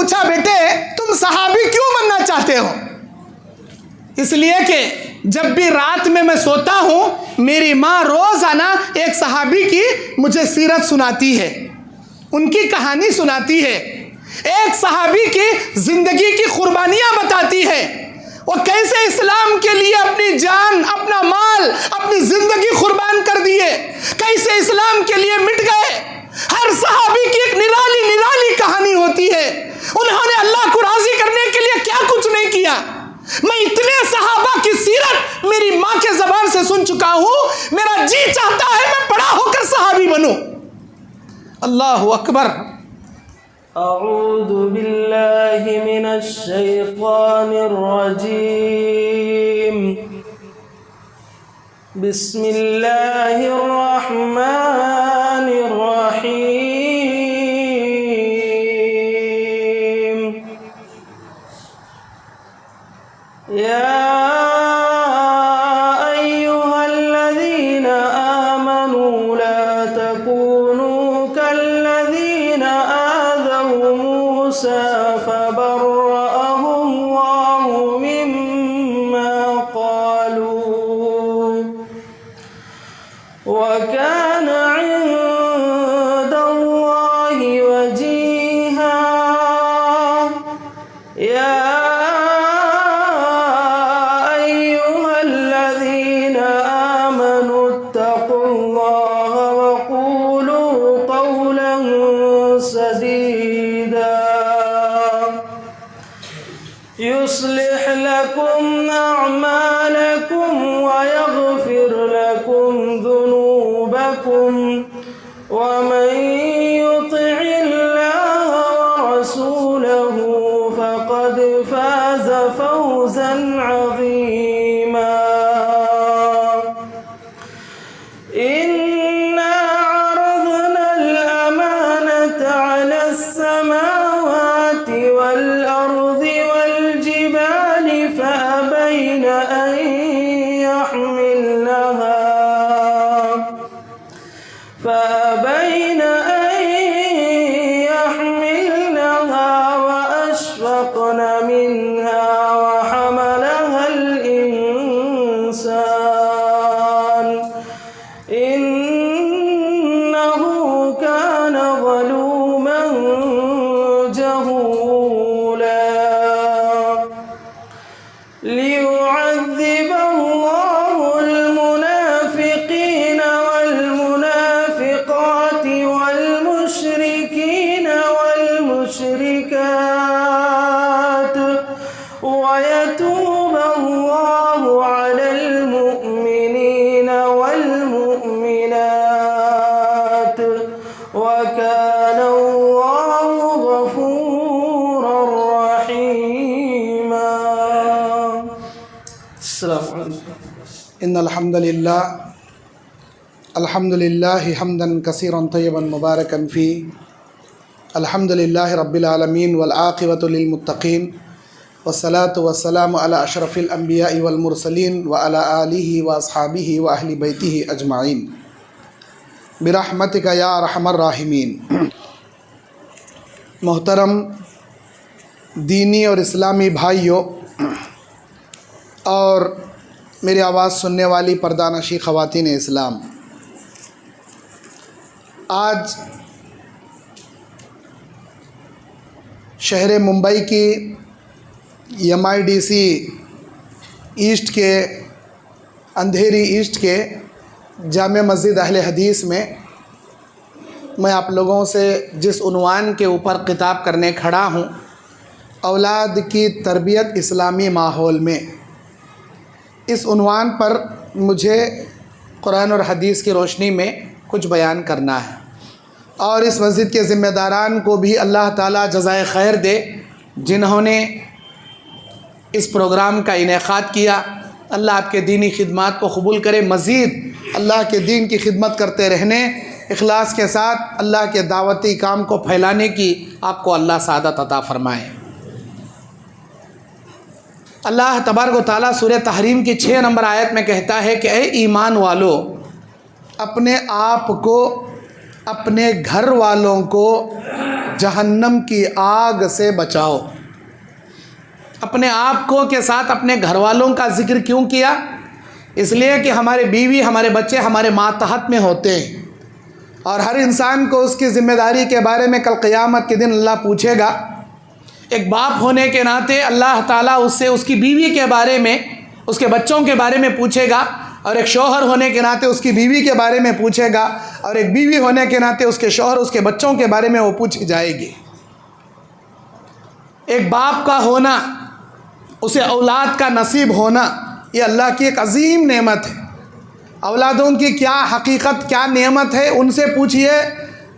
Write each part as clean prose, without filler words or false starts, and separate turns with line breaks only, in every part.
पूछा, बेटे तुम सहाबी क्यों बनना चाहते हो? इसलिए कि जब भी रात में मैं सोता हूँ, मेरी माँ रोज़ाना एक सहाबी की मुझे सीरत सुनाती है, उनकी कहानी सुनाती है, एक सहाबी की ज़िंदगी की कुर्बानियाँ बताती है, वो कैसे इस्लाम के लिए अपनी जान, अपना माल, अपनी ज़िंदगी कुर्बान कर दिए, कैसे इस्लाम के लिए मिट गए। हर सहाबी की एक निराली निराली कहानी होती है। उन्होंने अल्लाह को राज़ी करने के लिए क्या कुछ नहीं किया। मैं इतने सहाबा की सीरत मेरी माँ के ज़बान से सुन चुका हूँ, मेरा जी चाहता है मैं बड़ा होकर सहाबी बनूं। अल्लाहु अकबर।
अऊज़ु बिल्लाहि मिनश शैतानिर रजीम। बिस्मिल्लाहिर रहमानिर रहीम। या अय्युहल्लज़ीना आमनू ला तकूनू कल्लज़ीना आज़व मूसा फबर्रअहुल्लाहु मिम्मा क़ालू वकान इंदल्लाहि वजीहा। या अय्युहल्लज़ीना आमनू इत्तक़ुल्लाह वक़ूलू क़ौलन सदीदा युस्लिह लकुम अअमालकुम वयग़फिर लकुम ज़ुनूबकुम वमन युतिइल्लाह वरसूलहु फ़क़द फ़ाज़ फ़ौज़न अज़ीमा। इन्ना अरज़नल अमानता अलस समावाति वल अर्ज़ि वल जिबालि फ़अबैन अन यहमिलनहा वअशफ़क़न मिन्हा वहमलहल इंसान इन्नहु कान ज़लूमन जहूला। लियुअज़्ज़िबल्लाहुल मुनाफ़िक़ीना वल मुनाफ़िक़ाति वल मुशरिकीना वल मुशरिकात वयतूबल्लाहु अलल मुअ्मिनीना वल मुअ्मिनात वकानल्लाहु गफूरर रहीमा। अस्सलामु अलैकुम।
इन्नल हम्दुलिल्लाहि हम्दन कसीरन तय्यबन मुबारकन फ़ी। अल्हम्दुलिल्लाहि रब्बिल आलमीन वल आक़िबतु लिल मुत्तक़ीन वस्सलातु वस्सलामु अला अशरफिल अंबियाइ वल मुरसलीन व अला आलिहि व अस्हाबिहि व अहलि बैतिहि अजमाइन बिरहमतिका या अरहमर राहिमीन। मोहतरम दीनी और इस्लामी भाइयों और मेरी आवाज़ सुनने वाली पर्दानशी ख़वातीन इस्लाम, आज शहर मुंबई की MIDC ईस्ट के अंधेरी ईस्ट के जामे मस्जिद अहले हदीस में मैं आप लोगों से जिस उन्वान के ऊपर खिताब करने खड़ा हूँ, औलाद की तरबियत इस्लामी माहौल में, इस उन्वान पर मुझे कुरान और हदीस की रोशनी में कुछ बयान करना है। और इस मस्जिद के ज़िम्मेदारान को भी अल्लाह ताला जज़ाए खैर दे, जिन्होंने इस प्रोग्राम का इनेकाद किया। अल्लाह आपके दीनी खिदमत को कबूल करे, मज़ीद अल्लाह के दीन की खिदमत करते रहने, इखलास के साथ अल्लाह के दावती काम को फैलाने की आपको अल्लाह सादत अता फ़रमाए। अल्लाह तबारक व तआला सूरह तहरीम की 6 नंबर आयत में कहता है कि ए ईमान वालो, अपने आप को अपने घर वालों को जहन्नम की आग से बचाओ। अपने आप को के साथ अपने घर वालों का जिक्र क्यों किया? इसलिए कि हमारे बीवी, हमारे बच्चे हमारे मातहत में होते हैं और हर इंसान को उसकी ज़िम्मेदारी के बारे में कल क़यामत के दिन अल्लाह पूछेगा। एक बाप होने के नाते अल्लाह ताला उससे उसकी बीवी के बारे में, उसके बच्चों के बारे में पूछेगा, और एक शौहर होने के नाते उसकी बीवी के बारे में पूछेगा, और एक बीवी होने के नाते उसके शौहर, उसके बच्चों के बारे में वो पूछी जाएगी। एक बाप का होना, उसे औलाद का नसीब होना, ये अल्लाह की एक अजीम नेमत है। औलादों की क्या हकीकत, क्या नेमत है, उनसे पूछिए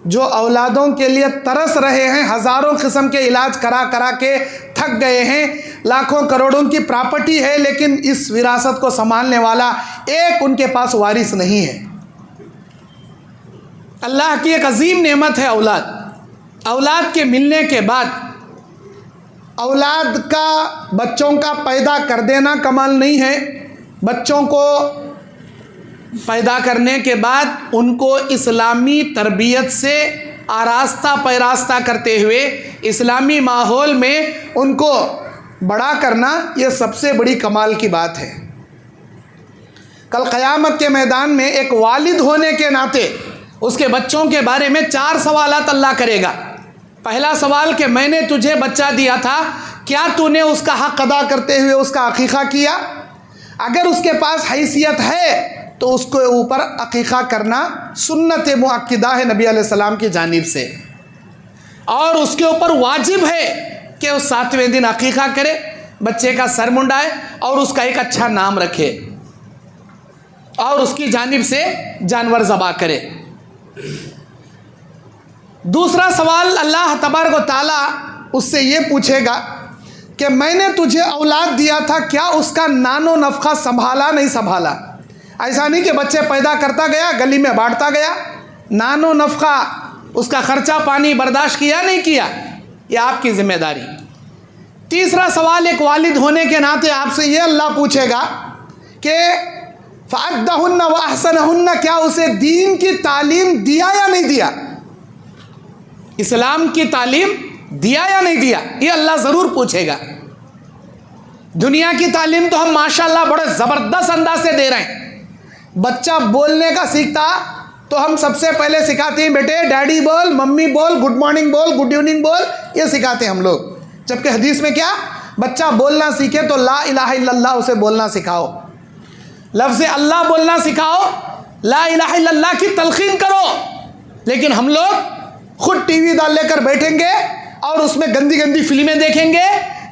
जो औलादों के लिए तरस रहे हैं, हज़ारों किस्म के इलाज करा करा के थक गए हैं, लाखों करोड़ों की प्रॉपर्टी है, लेकिन इस विरासत को संभालने वाला एक उनके पास वारिस नहीं है। अल्लाह की एक अजीम नेमत है औलाद। औलाद के मिलने के बाद औलाद का, बच्चों का पैदा कर देना कमाल नहीं है। बच्चों को पैदा करने के बाद उनको इस्लामी तरबियत से आरास्ता पैरास्ता करते हुए इस्लामी माहौल में उनको बड़ा करना, ये सबसे बड़ी कमाल की बात है। कल क़यामत के मैदान में एक वालिद होने के नाते उसके बच्चों के बारे में 4 सवालात अल्लाह करेगा। पहला सवाल कि मैंने तुझे बच्चा दिया था, क्या तूने उसका हक़ अदा करते हुए उसका अक़ीक़ा किया? अगर उसके पास हैसियत है तो उसके ऊपर अक़ीक़ा करना सुन्नत मुअक्किदा है नबी अलैहिस्सलाम की जानिब से, और उसके ऊपर वाजिब है कि उस 7वें दिन अक़ीक़ा करे, बच्चे का सर मुंडाए और उसका एक अच्छा नाम रखे और उसकी जानिब से जानवर ज़बा करे। दूसरा सवाल अल्लाह तबारक व तआला उससे ये पूछेगा कि मैंने तुझे औलाद दिया था, क्या उसका नानो नफ़क़ा संभाला नहीं संभाला? ऐसा नहीं कि बच्चे पैदा करता गया, गली में बांटता गया, नानो नफ़क़ा उसका ख़र्चा पानी बर्दाश्त किया नहीं किया, ये आपकी ज़िम्मेदारी। तीसरा सवाल एक वालिद होने के नाते आपसे ये अल्लाह पूछेगा कि फ़अद्दहुन्ना व अहसनहुन्ना, क्या उसे दीन की तालीम दिया या नहीं दिया? इस्लाम की तालीम दिया या नहीं दिया, ये अल्लाह ज़रूर पूछेगा। दुनिया की तालीम तो हम माशाल्लाह बड़े ज़बरदस्त अंदाज से दे रहे हैं। बच्चा बोलने का सीखता तो हम सबसे पहले सिखाते हैं, बेटे डैडी बोल, मम्मी बोल, गुड मॉर्निंग बोल, गुड इवनिंग बोल, ये सिखाते हैं हम लोग। जबकि हदीस में क्या, बच्चा बोलना सीखे तो ला इलाहा इल्लल्लाह उसे बोलना सिखाओ, लफ्ज़ अल्लाह बोलना सिखाओ, ला इलाहा इल्लल्लाह की तलक़ीन करो। लेकिन हम लोग खुद टीवी डाल लेकर बैठेंगे और उसमें गंदी गंदी फिल्में देखेंगे।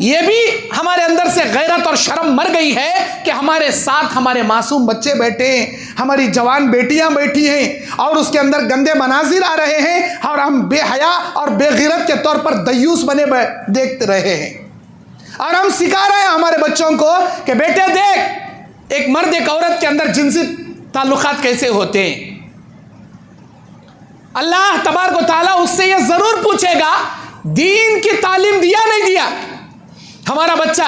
ये भी हमारे अंदर से गैरत और शर्म मर गई है कि हमारे साथ हमारे मासूम बच्चे बैठे हैं, हमारी जवान बेटियां बैठी हैं और उसके अंदर गंदे मनाजिर आ रहे हैं और हम बेहया और बेगैरत के तौर पर दयूस बने देखते रहे हैं। और हम सिखा रहे हैं हमारे बच्चों को कि बेटे देख, एक मर्द एक औरत के अंदर जिनसी ताल्लुकात कैसे होते हैं। अल्लाह तबारक व तआला उससे यह ज़रूर पूछेगा, दीन की तालीम दिया नहीं दिया? हमारा बच्चा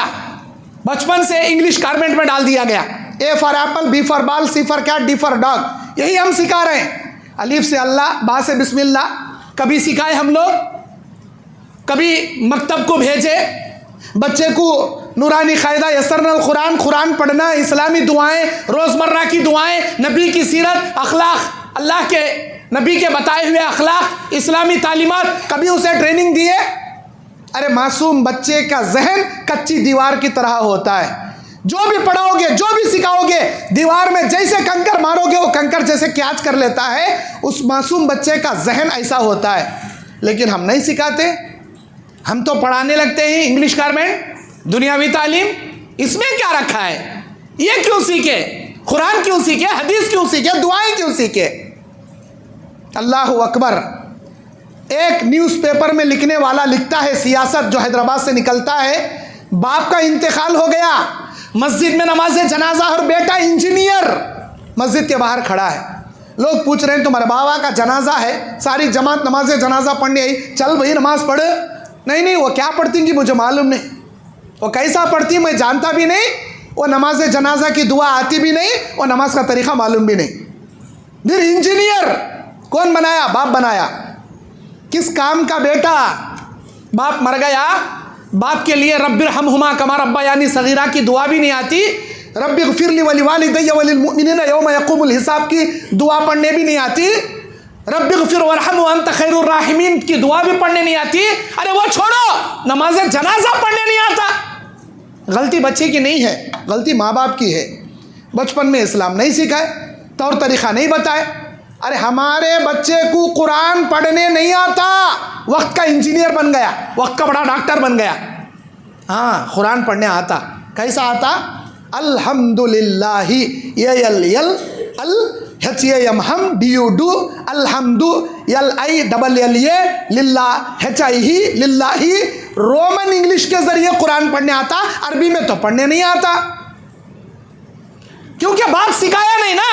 बचपन से इंग्लिश गारमेंट में डाल दिया गया, A for apple, B for ball, C for cat, D for dog, यही हम सिखा रहे हैं। अलीफ से अल्लाह, बा से बिस्मिल्लाह कभी सिखाए हम लोग? कभी मकतब को भेजे बच्चे को नूरानी क़ायदा यसरनल कुरान, कुरान पढ़ना, इस्लामी दुआएं, रोज़मर्रा की दुआएं, नबी की सीरत, अखलाक, अल्लाह के नबी के बताए हुए अखलाक, इस्लामी तालीमात, कभी उसे ट्रेनिंग दिए? अरे मासूम बच्चे का जहन कच्ची दीवार की तरह होता है। जो भी पढ़ाओगे, जो भी सिखाओगे, दीवार में जैसे कंकर मारोगे वो कंकर जैसे कैच कर लेता है। उस मासूम बच्चे का जहन ऐसा होता है। लेकिन हम नहीं सिखाते, हम तो पढ़ाने लगते हैं इंग्लिश गारमेंट, दुनियावी तालीम। इसमें क्या रखा है? ये क्यों सीखे? कुरान क्यों सीखे? हदीस क्यों सीखे? दुआएं क्यों सीखे? अल्लाह अकबर। एक न्यूज़पेपर में लिखने वाला लिखता है, सियासत जो हैदराबाद से निकलता है, बाप का इंतकाल हो गया, मस्जिद में नमाज जनाजा और बेटा इंजीनियर मस्जिद के बाहर खड़ा है। लोग पूछ रहे हैं तुम्हारे बाबा का जनाजा है, सारी जमात नमाज जनाजा पढ़ने आई, चल भाई नमाज पढ़। नहीं नहीं, वो क्या पढ़ती कि मुझे मालूम नहीं, वो कैसा पढ़ती मैं जानता भी नहीं, वो नमाज जनाजा की दुआ आती भी नहीं, वो नमाज का तरीक़ा मालूम भी नहीं। फिर इंजीनियर कौन बनाया? बाप बनाया। किस काम का बेटा? बाप मर गया, बाप के लिए रब्बिरहमहुमा कमा रब्बयानी सगीरा की दुआ भी नहीं आती, रब्बिगफिरली वलिवालिदैया वलिलमुमिनीना यौम यक़ूमुल हिसाब की दुआ पढ़ने भी नहीं आती, रब्बिगफिर वरहम व अंत खैरुर राहिमीन की दुआ भी पढ़ने नहीं आती। अरे वो छोड़ो, नमाज जनाजा पढ़ने नहीं आता। गलती बच्चे की नहीं है, गलती माँ बाप की है। बचपन में इस्लाम नहीं सिखाए, तौर तरीक़ा नहीं बताए। अरे हमारे बच्चे को कुरान पढ़ने नहीं आता, वक्त का इंजीनियर बन गया, वक्त का बड़ा डॉक्टर बन गया। हाँ, कुरान पढ़ने आता। कैसा आता? अल्हम्दुलिल्लाहि यल अल HAM हम DU अल्हम्दु LILLA लिल्ला HIhi लिल्लाही। रोमन इंग्लिश के जरिए कुरान पढ़ने आता, अरबी में तो पढ़ने नहीं आता, क्योंकि बाप सिखाया नहीं ना।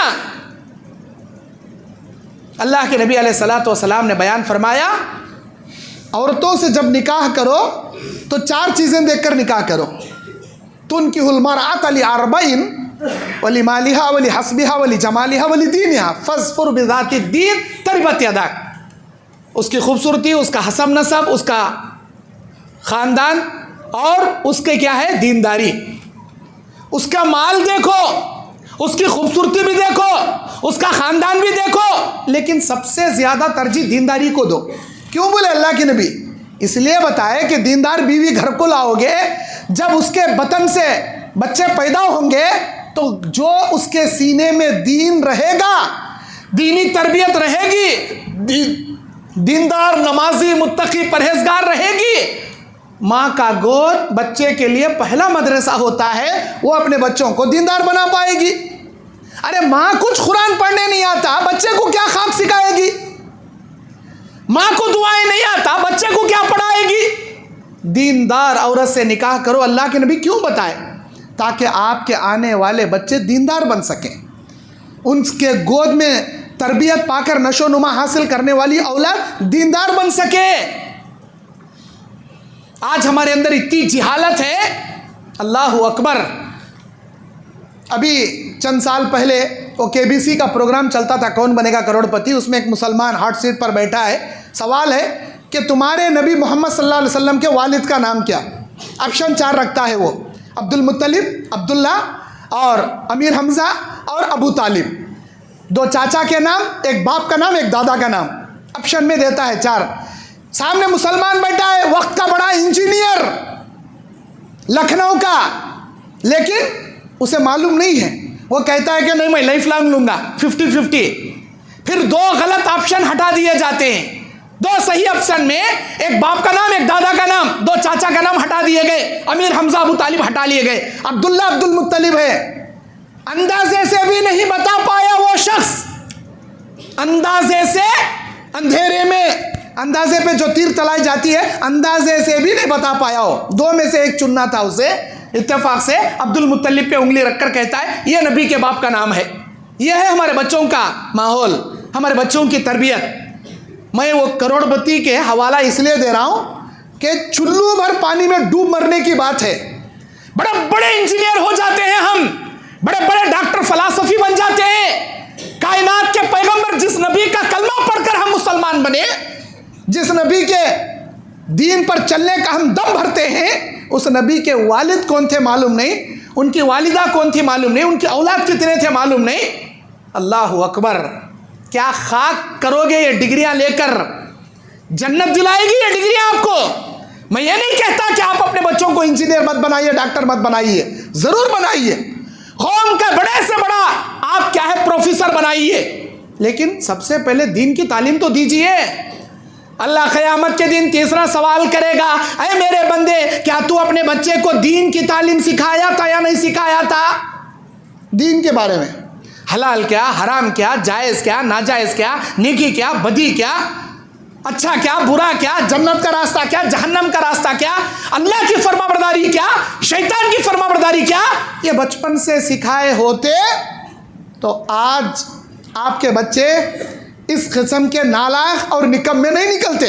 अल्लाह के नबी अलैहिस्सलातु वस्सलाम ने बयान फरमाया, औरतों से जब निकाह करो तो 4 चीज़ें देखकर निकाह करो। तुनकिहुल मरअत लिअरबइन वली मालिहा वली हस्बिहा वली जमालिहा वली दीनिहा फज़फुर बिज़ाति दीन तरिबत यदाक। उसकी खूबसूरती, उसका हसब नसब, उसका ख़ानदान और उसके क्या है दीनदारी। उसका माल देखो, उसकी खूबसूरती भी देखो, उसका ख़ानदान भी देखो, लेकिन सबसे ज़्यादा तरजीह दीनदारी को दो। क्यों बोले अल्लाह के नबी? इसलिए बताए कि दीनदार बीवी घर को लाओगे, जब उसके बतन से बच्चे पैदा होंगे तो जो उसके सीने में दीन रहेगा, दीनी तरबियत रहेगी, दीनदार नमाजी मुत्तकी परहेजगार रहेगी, माँ का गोद बच्चे के लिए पहला मदरसा होता है, वो अपने बच्चों को दीनदार बना पाएगी। अरे माँ कुछ कुरान पढ़ने नहीं आता, बच्चे को क्या खाक सिखाएगी? माँ को दुआएं नहीं आता, बच्चे को क्या पढ़ाएगी? दीनदार औरत से निकाह करो। अल्लाह के नबी क्यों बताए? ताकि आपके आने वाले बच्चे दीनदार बन सकें, उनके गोद में तरबियत पाकर नशो नुमा हासिल करने वाली औलाद दीनदार बन सके। आज हमारे अंदर इतनी जिहालत है, अल्लाह अकबर। अभी चंद साल पहले वो KBC का प्रोग्राम चलता था, कौन बनेगा करोड़पति। उसमें एक मुसलमान हॉट सीट पर बैठा है, सवाल है कि तुम्हारे नबी मोहम्मद सल्लल्लाहु अलैहि वसल्लम के वालिद का नाम क्या? ऑप्शन 4 रखता है वो, अब्दुल मुत्तलिब, अब्दुल्ला और अमीर हमज़ा और अबू तालिब। 2 चाचा के नाम, एक बाप का नाम, एक दादा का नाम ऑप्शन में देता है 4। सामने मुसलमान बैठा है, वक्त का बड़ा इंजीनियर लखनऊ का, लेकिन उसे मालूम नहीं है। वो कहता है कि नहीं, मैं लाइफ लॉन्ग लूंगा 50-50। फिर 2 गलत ऑप्शन हटा दिए जाते हैं। 2 सही ऑप्शन में एक बाप का नाम, एक दादा का नाम, 2 चाचा का नाम हटा दिए गए। अमीर हमजा अबू तालिब हटा लिए गए, अब्दुल्ला अब्दुल मुत्तलिब है। अंदाजे से भी नहीं बता पाया वो शख्स, अंदाजे से, अंधेरे में अंदाजे पे जो तीर चलाई जाती है, अंदाजे से भी नहीं बता पाया हो। 2 में से एक चुनना था उसे। इत्तेफाक से अब्दुल मुत्तलिब पे उंगली रखकर कहता है ये नबी के बाप का नाम है। यह है हमारे बच्चों का माहौल, हमारे बच्चों की तरबियत। मैं वो करोड़पति के हवाला इसलिए दे रहा हूँ कि चुल्लू भर पानी में डूब मरने की बात है। बड़े बड़े इंजीनियर हो जाते हैं हम, बड़े बड़े डॉक्टर फलासफी बन जाते हैं। कायनात के पैगंबर जिस नबी का कलमा पढ़कर हम मुसलमान बने, जिस नबी के दीन पर चलने का हम दम भरते हैं, उस नबी के वालिद कौन थे मालूम नहीं, उनकी वालिदा कौन थी मालूम नहीं, उनके औलाद कितने थे मालूम नहीं। अल्लाह अकबर। क्या खाक करोगे ये डिग्रियां लेकर? जन्नत दिलाएगी ये डिग्रियां आपको। मैं ये नहीं कहता कि आप अपने बच्चों को इंजीनियर मत बनाइए, डॉक्टर मत बनाइए, जरूर बनाइए। कौम का बड़े से बड़ा आप क्या है प्रोफेसर बनाइए, लेकिन सबसे पहले दीन की तालीम तो दीजिए। अल्लाह क़यामत के दिन तीसरा सवाल करेगा, अरे मेरे बंदे, क्या तू अपने बच्चे को दीन की तालीम सिखाया था या नहीं सिखाया था? दीन के बारे में, हलाल क्या, हराम क्या, जायज़ क्या, नाजायज़ क्या, नेकी क्या, बदी क्या, अच्छा क्या, बुरा क्या, जन्नत का रास्ता क्या, जहन्नम का रास्ता क्या, अल्लाह की फरमाबरदारी क्या, शैतान की फरमाबरदारी क्या, ये बचपन से सिखाए होते तो आज आपके बच्चे इस किस्म के नालायक और निकम्मे नहीं निकलते।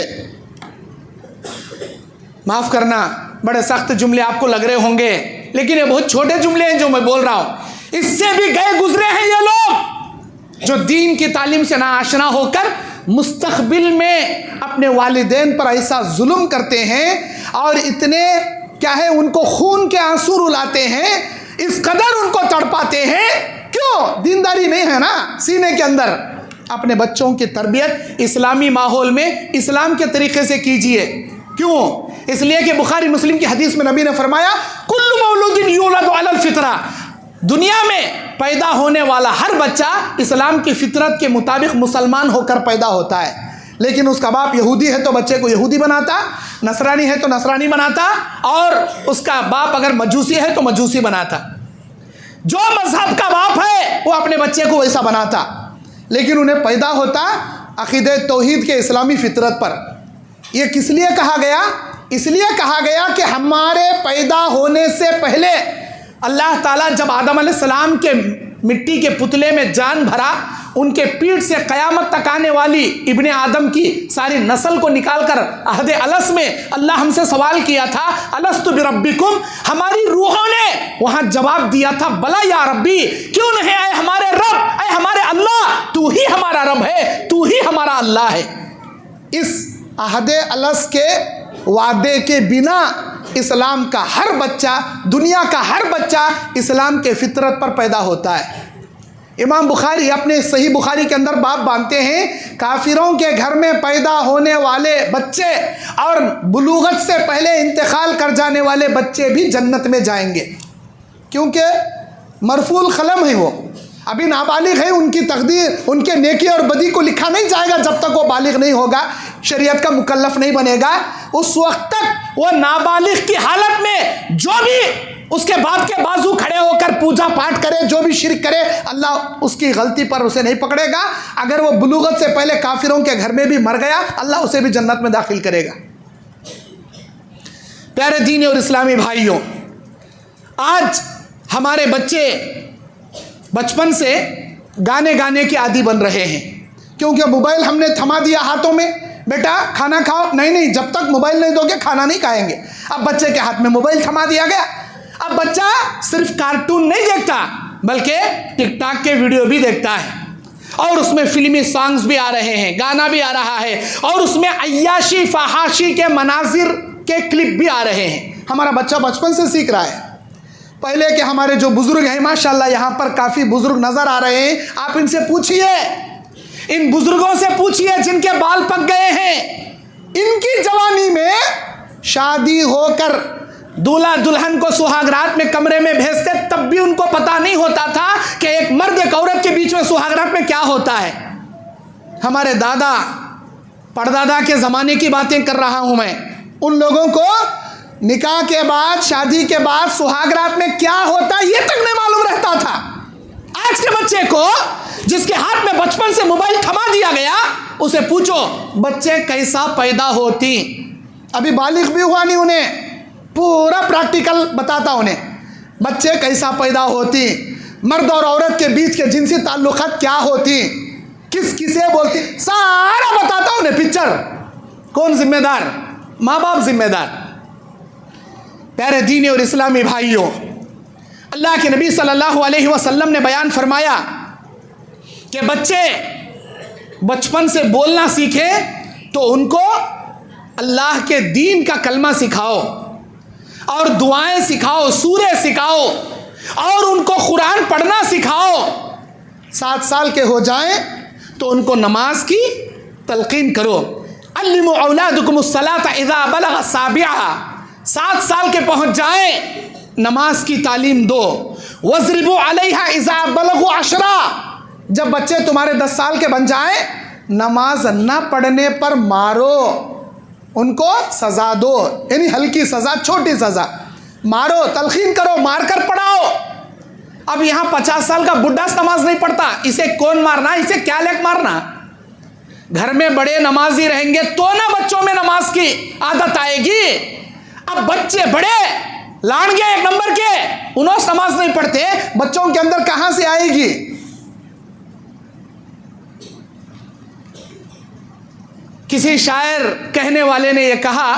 माफ़ करना, बड़े सख्त जुमले आपको लग रहे होंगे, लेकिन ये बहुत छोटे जुमले हैं जो मैं बोल रहा हूँ। इससे भी गए गुजरे हैं ये लोग जो दीन की तालीम से नाआशना होकर मुस्तकबिल में अपने वालिदैन पर ऐसा जुल्म करते हैं और इतने क्या है उनको खून के आंसू रुलाते हैं, इस कदर उनको तड़पाते हैं। क्यों? दीनदारी नहीं है ना सीने के अंदर। अपने बच्चों की तरबियत इस्लामी माहौल में इस्लाम के तरीके से कीजिए। क्यों? इसलिए कि बुखारी मुस्लिम की हदीस में नबी ने फरमाया कुल्लु मौलूदिन यूलदु अलल फितरा, दुनिया में पैदा होने वाला हर बच्चा इस्लाम की फितरत के मुताबिक मुसलमान होकर पैदा होता है। लेकिन उसका बाप यहूदी है तो बच्चे को यहूदी बनाता, नसरानी है तो नसरानी बनाता, और उसका बाप अगर मजूसी है तो मजूसी बनाता। जो मजहब का बाप है वो अपने बच्चे को वैसा बनाता, लेकिन उन्हें पैदा होता अकीदे तौहीद के इस्लामी फितरत पर। यह किस लिए कहा गया? इसलिए कहा गया कि हमारे पैदा होने से पहले अल्लाह ताला जब आदम अलैहिस्सलाम के मिट्टी के पुतले में जान भरा, उनके पीठ से क़यामत तक आने वाली इब्ने आदम की सारी नस्ल को निकालकर अहदे अलस में अल्लाह हमसे सवाल किया था अलस्तु बिरब्बिकुम, हमारी रूहों ने वहाँ जवाब दिया था बला या रब्बी, क्यों नहीं आए हमारे रब, आए हमारे अल्लाह, तू ही हमारा रब है, तू ही हमारा अल्लाह है। इस अहदे अलस के वादे के बिना इस्लाम का हर बच्चा, दुनिया का हर बच्चा इस्लाम के फितरत पर पैदा होता है। इमाम बुखारी अपने सही बुखारी के अंदर बाब बांधते हैं काफिरों के घर में पैदा होने वाले बच्चे और बुलूगत से पहले इंतकाल कर जाने वाले बच्चे भी जन्नत में जाएंगे, क्योंकि मरफूल कलम है, वो अभी नाबालिग है, उनकी तकदीर, उनके नेकी और बदी को लिखा नहीं जाएगा जब तक वो बालिग नहीं होगा, शरीयत का मुकल्लफ नहीं बनेगा। उस वक्त तक वो नाबालिग की हालत में जो भी उसके बाप के बाजू खड़े होकर पूजा पाठ करे, जो भी शिरक करे, अल्लाह उसकी गलती पर उसे नहीं पकड़ेगा। अगर वो बुलूगत से पहले काफिरों के घर में भी मर गया, अल्लाह उसे भी जन्नत में दाखिल करेगा। प्यारे दीनी और इस्लामी भाइयों, आज हमारे बच्चे बचपन से गाने के आदी बन रहे हैं, क्योंकि मोबाइल हमने थमा दिया हाथों में, बेटा खाना खाओ, नहीं, जब तक मोबाइल नहीं दोगे खाना नहीं खाएंगे। अब बच्चे के हाथ में मोबाइल थमा दिया गया। अब बच्चा सिर्फ कार्टून नहीं देखता, बल्कि टिकटॉक के वीडियो भी देखता है, और उसमें फिल्मी सॉन्ग्स भी आ रहे हैं, गाना भी आ रहा है, और उसमें अय्याशी फहाशी के मनाजिर के क्लिप भी आ रहे हैं। हमारा बच्चा बचपन से सीख रहा है। पहले के हमारे जो बुजुर्ग हैं, माशाल्लाह यहाँ पर काफ़ी बुजुर्ग नज़र आ रहे हैं, आप इनसे पूछिए, इन बुजुर्गों से पूछिए जिनके बाल पक गए हैं, इनकी जवानी में शादी होकर दूल्हा दुल्हन को सुहागरात में कमरे में भेजते, तब भी उनको पता नहीं होता था कि एक मर्द एक औरत के बीच में सुहागरात में क्या होता है। हमारे दादा परदादा के ज़माने की बातें कर रहा हूँ मैं, उन लोगों को निकाह के बाद, शादी के बाद सुहागरात में क्या होता है ये तक नहीं मालूम रहता था। आज के बच्चे को जिसके हाथ में बचपन से मोबाइल थमा दिया गया, उसे पूछो बच्चे कैसा पैदा होती, अभी बालिग भी हुआ नहीं, उन्हें पूरा प्रैक्टिकल बताता उन्हें बच्चे कैसा पैदा होती, मर्द और औरत के बीच के जिनसी ताल्लुकात क्या होती, किस किसे बोलती, सारा बताता उन्हें पिक्चर। कौन जिम्मेदार? माँ बाप जिम्मेदार। प्यारे दीनी और इस्लामी भाइयों, अल्लाह के नबी सल्लल्लाहु अलैहि वसल्लम ने बयान फरमाया कि बच्चे बचपन से बोलना सीखें तो उनको अल्लाह के दीन का कलमा सिखाओ और दुआएं सिखाओ, सूरे सिखाओ, और उनको कुरान पढ़ना सिखाओ। 7 साल के हो जाएं तो उनको नमाज की तलकीन करो। अल्लिमु औलादकुमुस्सलाता इज़ा बलग साबिआ, 7 साल के पहुंच जाएं नमाज की तालीम दो। वज़रिबू अलैहा इज़ा बलगु अशरा, जब बच्चे तुम्हारे 10 साल के बन जाएं, नमाज न पढ़ने पर मारो, उनको सज़ा दो, यानी हल्की सज़ा, छोटी सज़ा, मारो, तलखीन करो, मारकर पढ़ाओ। अब यहाँ 50 साल का बुढ़ा नमाज नहीं पढ़ता, इसे कौन मारना, इसे क्या लेक मारना। घर में बड़े नमाजी रहेंगे तो ना बच्चों में नमाज की आदत आएगी। अब बच्चे बड़े लाड़गे एक नंबर के, उन्होंने नमाज नहीं पढ़ते, बच्चों के अंदर कहाँ से आएगी। किसी शायर कहने वाले ने यह कहा,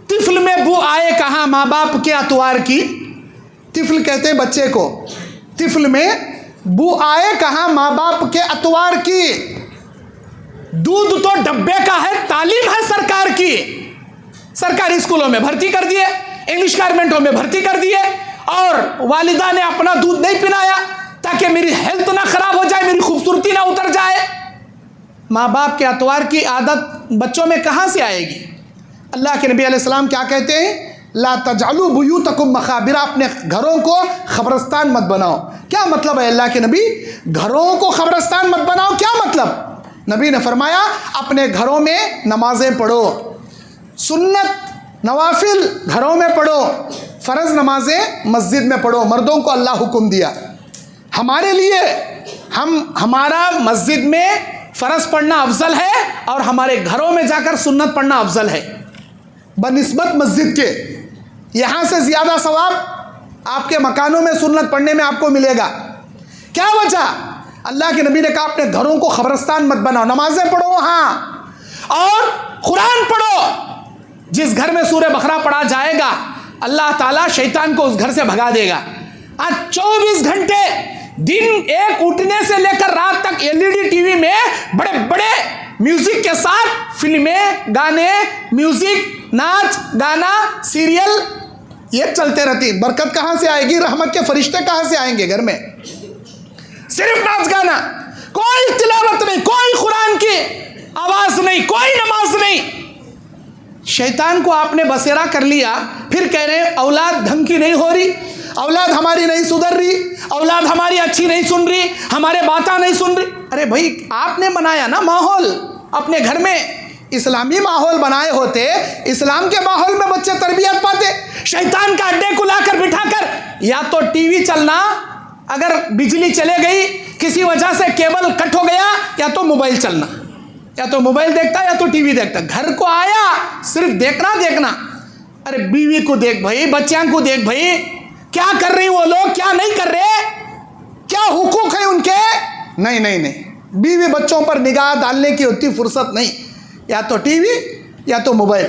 तिफल में बू आए कहाँ माँ बाप के अतवार की। तिफल कहते हैं बच्चे को, तिफल में बू आए कहाँ माँ बाप के अतवार की।
दूध तो डब्बे का है, तालीम है सरकार की। सरकारी स्कूलों में भर्ती कर दिए, इंग्लिश गारमेंटों में भर्ती कर दिए, और वालिदा ने अपना दूध नहीं पिलाया ताकि मेरी हेल्थ ना खराब हो जाए, मेरी खूबसूरती ना उतर जाए। माँ बाप के अतवार की आदत बच्चों में कहाँ से आएगी? अल्लाह के नबी अलैहिस्सलाम क्या कहते हैं? ला तजालू बुयूतकुम मखाबिरा, अपने घरों को खबरस्तान मत बनाओ। क्या मतलब है अल्लाह के नबी? घरों को खबरस्तान मत बनाओ, क्या मतलब? नबी ने फरमाया अपने घरों में नमाजें पढ़ो, सुन्नत नवाफिल घरों में पढ़ो, फ़र्ज़ नमाजें मस्जिद में पढ़ो। मर्दों को अल्लाह हुक्म दिया, हमारे लिए हमारा मस्जिद में फ़र्ज़ पढ़ना अफजल है और हमारे घरों में जाकर सुन्नत पढ़ना अफजल है बनिस्बत मस्जिद के। यहाँ से ज़्यादा सवाब आपके मकानों में सुन्नत पढ़ने में आपको मिलेगा। क्या वजह? अल्लाह के नबी ने कहा अपने घरों को खबरस्तान मत बनाओ, नमाजें पढ़ो वहाँ और कुरान पढ़ो। जिस घर में सूरह बकरा पढ़ा जाएगा अल्लाह ताला शैतान को उस घर से भगा देगा। आज 24 घंटे दिन एक उठने से लेकर रात तक एलईडी टीवी में बड़े बड़े म्यूजिक के साथ फिल्में, गाने, म्यूजिक, नाच गाना, सीरियल ये चलते रहती। बरकत कहाँ से आएगी? रहमत के फरिश्ते कहाँ से आएंगे घर में? सिर्फ नाच गाना, कोई तिलावत नहीं, कोई कुरान की आवाज नहीं, कोई नमाज नहीं। शैतान को आपने बसेरा कर लिया, फिर कह रहे हैं औलाद ढंग की नहीं हो रही, औलाद हमारी नहीं सुधर रही, औलाद हमारी अच्छी नहीं सुन रही, हमारे बातें नहीं सुन रही। अरे भाई आपने बनाया ना माहौल अपने घर में, इस्लामी माहौल बनाए होते, इस्लाम के माहौल में बच्चे तरबियत पाते। शैतान का अड्डे को लाकर बिठाकर या तो टीवी चलना, अगर बिजली चले गई किसी वजह से केबल कट हो गया, या तो मोबाइल चलना, या तो मोबाइल देखता या तो टीवी देखता। घर को आया सिर्फ देखना देखना। अरे बीवी को देख भाई, बच्चियां को देख भाई, क्या कर रही वो लोग, क्या नहीं कर रहे, क्या हुकूक है उनके? नहीं नहीं नहीं, बीवी बच्चों पर निगाह डालने की उतनी फुर्सत नहीं, या तो टीवी या तो मोबाइल।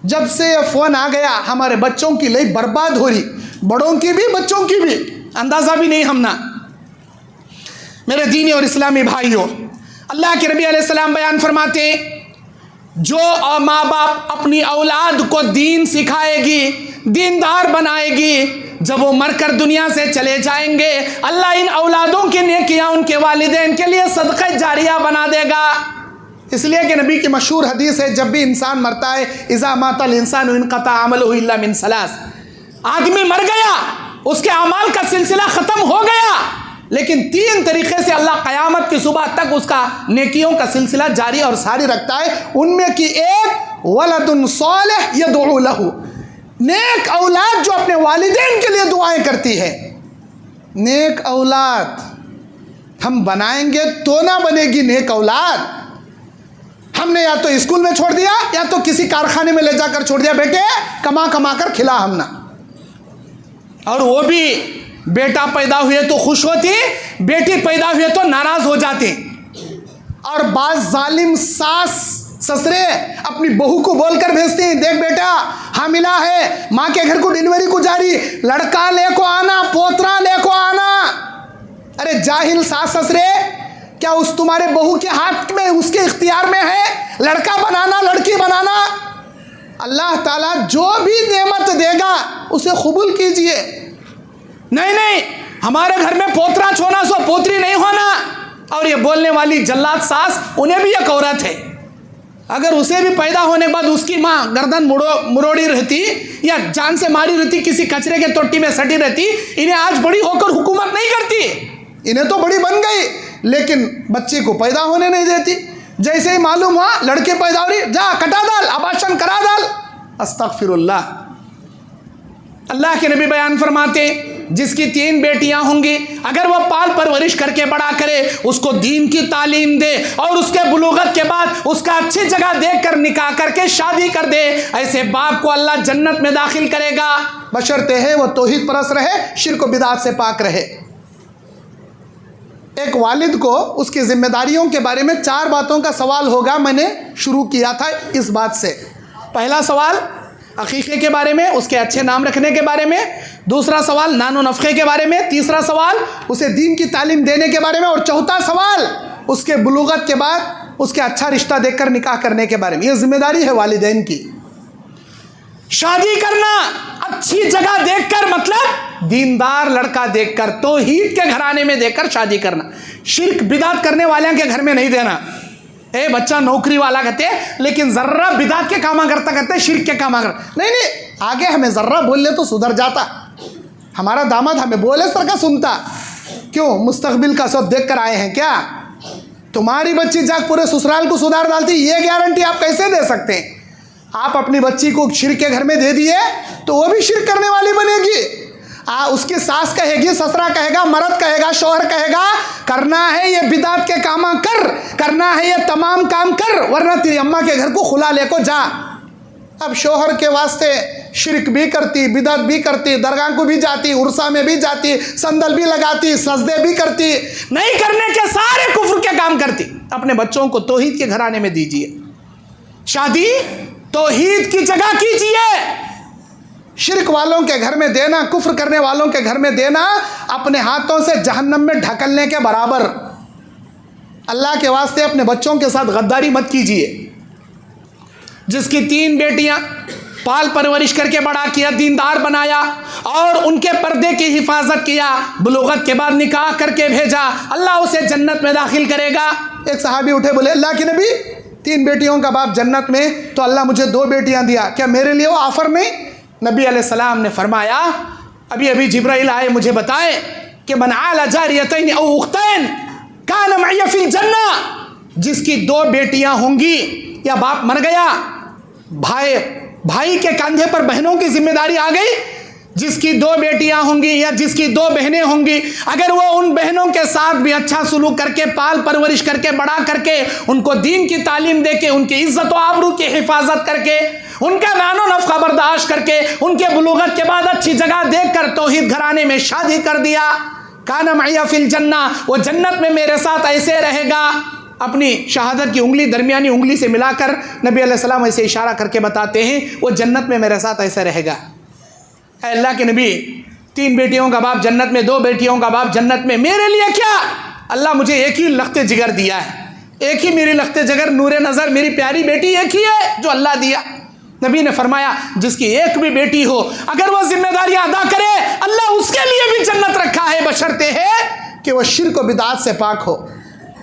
जब से ये फ़ोन आ गया हमारे बच्चों की लाइफ बर्बाद हो रही, बड़ों की भी बच्चों की भी, अंदाज़ा भी नहीं हमना। मेरे दीनी और इस्लामी भाइयों, अल्लाह के नबी अलैहिस्सलाम बयान फरमाते हैं, जो माँ बाप अपनी औलाद को दीन सिखाएगी, दीनदार बनाएगी, जब वो मरकर दुनिया से चले जाएंगे अल्लाह इन औलादों की नेकियां उनके वालिदैन के लिए सदक़ा जारिया बना देगा। इसलिए कि नबी की मशहूर हदीस है, जब भी इंसान मरता है, इज़ा मातल इंसान इनक़ता अमलुहु इल्ला मिन सलास, आदमी मर गया उसके अमाल का सिलसिला ख़त्म हो गया, लेकिन 3 तरीक़े से अल्लाह क़यामत की सुबह तक उसका नेकियों का सिलसिला जारी और सारी रखता है। उनमें की एक वलदुन सालिह यदउ लहू, नेक औलाद जो अपने वालिदैन के लिए दुआएं करती है। नेक औलाद हम बनाएंगे तो ना बनेगी नेक औलाद। हमने या तो स्कूल में छोड़ दिया या तो किसी कारखाने में ले जाकर छोड़ दिया, बेटे कमा कमा कर खिला हमना, और वो भी बेटा पैदा हुए तो खुश होती, बेटी पैदा हुए तो नाराज हो जाती। और बाज जालिम सास ससुरे अपनी बहू को बोलकर भेजती हैं, देख बेटा हामिला है, माँ के घर को डिलीवरी को जा रही, लड़का ले को आना, पोतरा ले को आना। अरे जाहिल सास ससुरे, क्या उस तुम्हारे बहू के हाथ में, उसके इख्तियार में है लड़का बनाना लड़की बनाना? अल्लाह ताला जो भी नेमत देगा उसे कबूल कीजिए। नहीं नहीं, हमारे घर में पोतरा छोना सो पोतरी नहीं होना। और ये बोलने वाली जल्लाद सास, उन्हें भी एक औरत है, अगर उसे भी पैदा होने के बाद उसकी माँ गर्दन मुड़ोड़ी रहती या जान से मारी रहती, किसी कचरे के तोटी में सटी रहती, इन्हें आज बड़ी होकर हुकूमत नहीं करती। इन्हें तो बड़ी बन गई लेकिन बच्चे को पैदा होने नहीं देती। जैसे ही मालूम हुआ लड़के पैदा हो रही, जा कटा डाल, अबाशन करा डाल। अस्तगफिरुल्लाह। अल्लाह के नबी बयान फरमाते, जिसकी 3 बेटियां होंगी, अगर वह पाल परवरिश करके बड़ा करे, उसको दीन की तालीम दे और उसके बुलूगत के बाद उसका अच्छी जगह देखकर निकाह करके शादी कर दे, ऐसे बाप को अल्लाह जन्नत में दाखिल करेगा, बशर्ते है वह तौहीद परस्त रहे, शिर्क व बिदात से पाक रहे। एक वालिद को उसकी जिम्मेदारियों के बारे में 4 बातों का सवाल होगा। मैंने शुरू किया था इस बात से। पहला सवाल, अकीक़े के बारे में, उसके अच्छे नाम रखने के बारे में, दूसरा सवाल नानो नफ़क़े के बारे में, तीसरा सवाल उसे दीन की तालीम देने के बारे में, और चौथा सवाल उसके बुलूगत के बाद उसके अच्छा रिश्ता देखकर निकाह करने के बारे में। ये जिम्मेदारी है वालिदैन की। शादी करना अच्छी जगह देखकर, मतलब दीनदार लड़का देखकर, तौहीद के घराने में देखकर शादी करना। शिर्क बिदात करने वाले के घर में नहीं देना। ए बच्चा नौकरी वाला कहते लेकिन जर्रा बिदात के कामा करता करते, शिर्क के कामा करता नहीं, आगे हमें जर्रा बोल ले तो सुधर जाता। हमारा दामाद हमें बोले सर का सुनता क्यों? मुस्तकबिल का सब देख कर आए हैं क्या? तुम्हारी बच्ची जाग पूरे ससुराल को सुधार डालती, ये गारंटी आप कैसे दे सकते हैं? आप अपनी बच्ची को शिर्क के घर में दे दिए तो वो भी शिर्क करने वाली बनेगी। उसकी सास कहेगी, ससुरा कहेगा, मर्द कहेगा, शौहर कहेगा, करना है ये बिदात के कामा कर, करना है ये तमाम काम कर, वरना तेरी अम्मा के घर को खुला ले को जा। अब शौहर के वास्ते शिर्क भी करती, बिदात भी करती, दरगाह को भी जाती, उर्सा में भी जाती, संदल भी लगाती, सजदे भी करती, नहीं करने के सारे कुफ्र के काम करती। अपने बच्चों को तौहीद के घराने में दीजिए। शादी तौहीद की जगह कीजिए। शिर्क वालों के घर में देना, कुफ्र करने वालों के घर में देना, अपने हाथों से जहन्नम में ढकलने के बराबर। अल्लाह के वास्ते अपने बच्चों के साथ गद्दारी मत कीजिए। जिसकी 3 बेटियां पाल परवरिश करके बड़ा किया, दीनदार बनाया और उनके पर्दे की हिफाजत किया, बुलूगत के बाद निकाह करके भेजा, अल्लाह उसे जन्नत में दाखिल करेगा। एक सहाबी उठे बोले, अल्लाह के नबी 3 बेटियों का बाप जन्नत में, तो अल्लाह मुझे 2 बेटियां दिया, क्या मेरे लिए वो ऑफर नहीं? नबी अलैहिस्सलाम ने फरमाया, अभी अभी जिब्राइल आए मुझे बताए कि मन आला जारियतैन औ उख्तैन कान मअय फिल जन्नह। जिसकी 2 बेटियां होंगी या बाप मर गया, भाई के कंधे पर बहनों की जिम्मेदारी आ गई, जिसकी 2 बेटियां होंगी या जिसकी 2 बहनें होंगी, अगर वो उन बहनों के साथ भी अच्छा सुलूक करके, पाल परवरिश करके, बड़ा करके, उनको दीन की तालीम देके, उनकी इज्जत व आबरू की हिफाजत करके, उनका नानो नफ़क़ा बर्दाश्त करके, उनके बुलूगत के बाद अच्छी जगह देखकर तौहीद घराने में शादी कर दिया, काना मअय फिल जन्नह, वो जन्नत में मेरे साथ ऐसे रहेगा। अपनी शहादत की उंगली दरमियानी उंगली से मिलाकर नबी अलैहिस्सलाम ऐसे इशारा करके बताते हैं, वो जन्नत में मेरे साथ ऐसे रहेगा। अल्लाह के नबी 3 बेटियों का बाप जन्नत में, 2 बेटियों का बाप जन्नत में, मेरे लिए क्या? अल्लाह मुझे एक ही लख्ते जिगर दिया है, एक ही मेरी लख्ते जिगर, नूरे नज़र, मेरी प्यारी बेटी एक ही है जो अल्लाह दिया। नबी ने फरमाया, जिसकी एक भी बेटी हो, अगर वो जिम्मेदारियां अदा करे, अल्लाह उसके लिए भी जन्नत रखा है, बशर्ते है कि वह शिर्क व बिदात से पाक हो।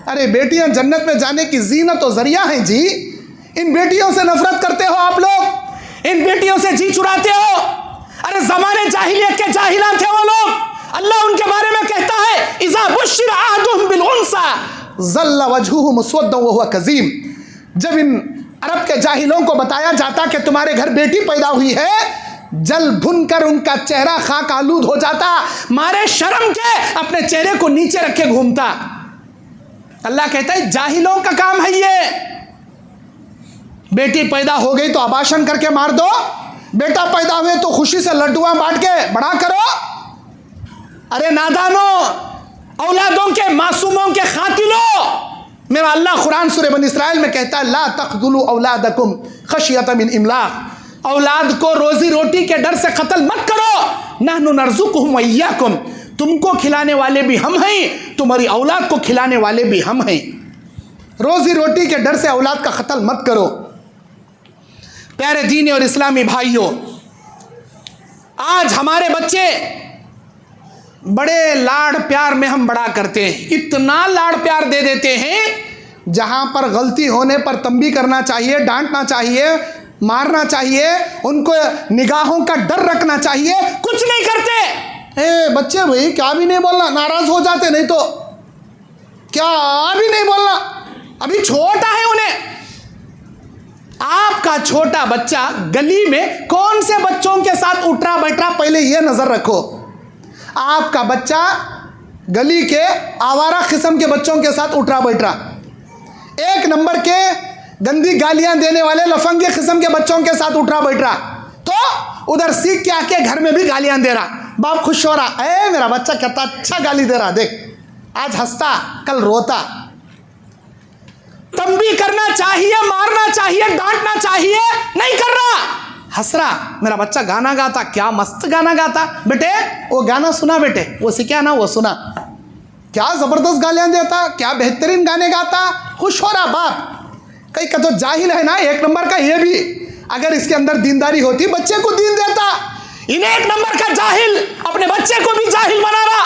अरे बेटियां जन्नत में जाने की जीनत और जरिया हैं जी। इन बेटियों से नफरत करते हो आप लोग, इन बेटियों से जी चुराते हो। अरे ज़माने जाहिलियत के जाहिला थे वो लोग। अल्लाह उनके बारे में कहता है, इज़ा बुश्शिरा अहदुहुम बिल उन्सा ज़ल्ला वजहुहु मुस्वद्दन व हुवा कज़ीम। जब इन अरब के जाहिलों को बताया जाता कि तुम्हारे घर बेटी पैदा हुई है, जल भुन कर उनका चेहरा खाक आलूद हो जाता, मारे शर्म के अपने चेहरे को नीचे रखे घूमता। अल्लाह कहता है जाहिलों का काम है ये। बेटी पैदा हो गई तो अबाशन करके मार दो, बेटा पैदा हुए तो खुशी से लड्डुआ बांट के बड़ा करो। अरे नादानो, औलादों के मासूमों के खातिलों, मेरा अल्लाह कुरान सूरह बनी इसराइल में कहता है, ला तक़तुलू औलादकुम खशियत मिन इमलाक। औलाद को रोजी रोटी के डर से कत्ल मत करो। नहनु नर्ज़ुकुहुम व इय्याकुम, तुमको खिलाने वाले भी हम हैं, तुम्हारी औलाद को खिलाने वाले भी हम हैं। रोजी रोटी के डर से औलाद का कत्ल मत करो। प्यारे दीनी और इस्लामी भाइयों, आज हमारे बच्चे बड़े लाड़ प्यार में हम बड़ा करते हैं, इतना लाड़ प्यार दे देते हैं, जहां पर गलती होने पर तंबी करना चाहिए, डांटना चाहिए, मारना चाहिए, उनको निगाहों का डर रखना चाहिए, कुछ नहीं करते। बच्चे भाई क्या भी नहीं बोलना, नाराज हो जाते, नहीं तो क्या भी नहीं बोलना, अभी छोटा है उन्हें। आपका छोटा बच्चा गली में कौन से बच्चों के साथ उठरा बैठरा, पहले यह नजर रखो। आपका बच्चा गली के आवारा किस्म के बच्चों के साथ उठरा बैठरा, 1 नंबर के गंदी गालियां देने वाले लफंगे किस्म के बच्चों के साथ उठरा बैठरा, तो उधर सीख के आके घर में भी गालियां दे रहा, बाप खुश हो रहा, मेरा बच्चा कितना अच्छा गाली दे रहा, देख आज हंसता कल रोता। तंबी करना चाहिए, मारना चाहिए, डांटना चाहिए, नहीं कर रहा। हंस रहा, मेरा बच्चा गाना गाता, क्या मस्त गाना गाता। बेटे वो गाना सुना, बेटे वो सीखा ना, वो सुना, क्या ज़बरदस्त गालियाँ देता, क्या बेहतरीन गाने गाता, खुश हो रहा बाप। कहीं का तो जाहिल है ना, एक नंबर का ये भी, अगर इसके अंदर दीनदारी होती बच्चे को दीन देता। इन्हें एक नंबर का जाहिल अपने बच्चे को भी जाहिल बना रहा,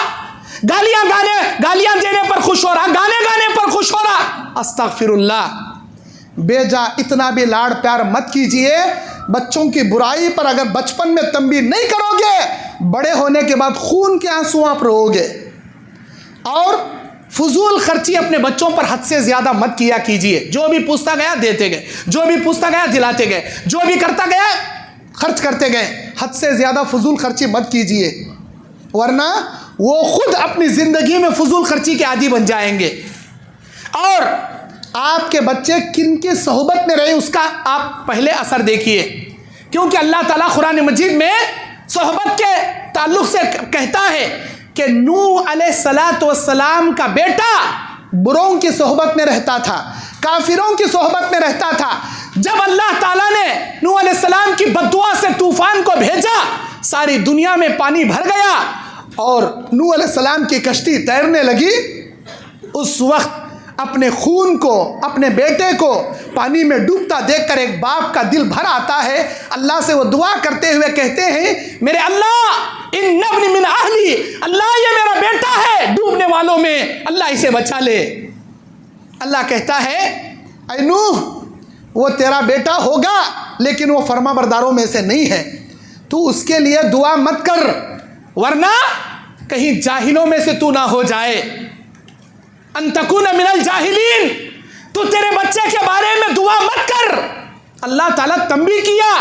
गालियां देने पर खुश हो रहा, गाने गाने पर खुश हो रहा। अस्तगफिरुल्लाह। बेजा इतना भी लाड़ प्यार मत कीजिए। बच्चों की बुराई पर अगर बचपन में तंबीह नहीं करोगे, बड़े होने के बाद खून के आंसू आप रोओगे। और फजूल खर्ची अपने बच्चों पर हद से ज़्यादा मत किया कीजिए। जो भी पूछता गया देते गए, जो भी पूछता गया दिलाते गए, जो भी करता गया खर्च करते गए। हद से ज़्यादा फजूल खर्ची मत कीजिए, वरना वो खुद अपनी ज़िंदगी में फजूल खर्ची के आदी बन जाएंगे। और आपके बच्चे किन की सोहबत में रहे उसका आप पहले असर देखिए, क्योंकि अल्लाह ताला कुरान मजीद में सोहबत के ताल्लुक़ से कहता है कि नूह अलैहिस्सलाम का बेटा बुरों की सोहबत में रहता था, काफिरों की सोहबत में रहता था। जब अल्लाह ताला ने नूह अलैहिस्सलाम की बद्दुआ से तूफान को भेजा, सारी दुनिया में पानी भर गया और नूह अलैहिस्सलाम की कश्ती तैरने लगी। उस वक्त अपने खून को, अपने बेटे को पानी में डूबता देखकर एक बाप का दिल भर आता है। अल्लाह से वो दुआ करते हुए कहते हैं, मेरे अल्लाह इन्नब्नी मिन अहली, अल्लाह ये मेरा बेटा है डूबने वालों में, अल्लाह इसे बचा ले। अल्लाह कहता है, ऐ नूह वो तेरा बेटा होगा लेकिन वो फर्माबरदारों में से नहीं है, तू उसके लिए दुआ मत कर, वरना कहीं जाहिलों में से तू ना हो जाए। अंतकुन मिनल जाहिलीन, तू तेरे बच्चे के बारे में दुआ मत कर। अल्लाह ताला तंबीह किया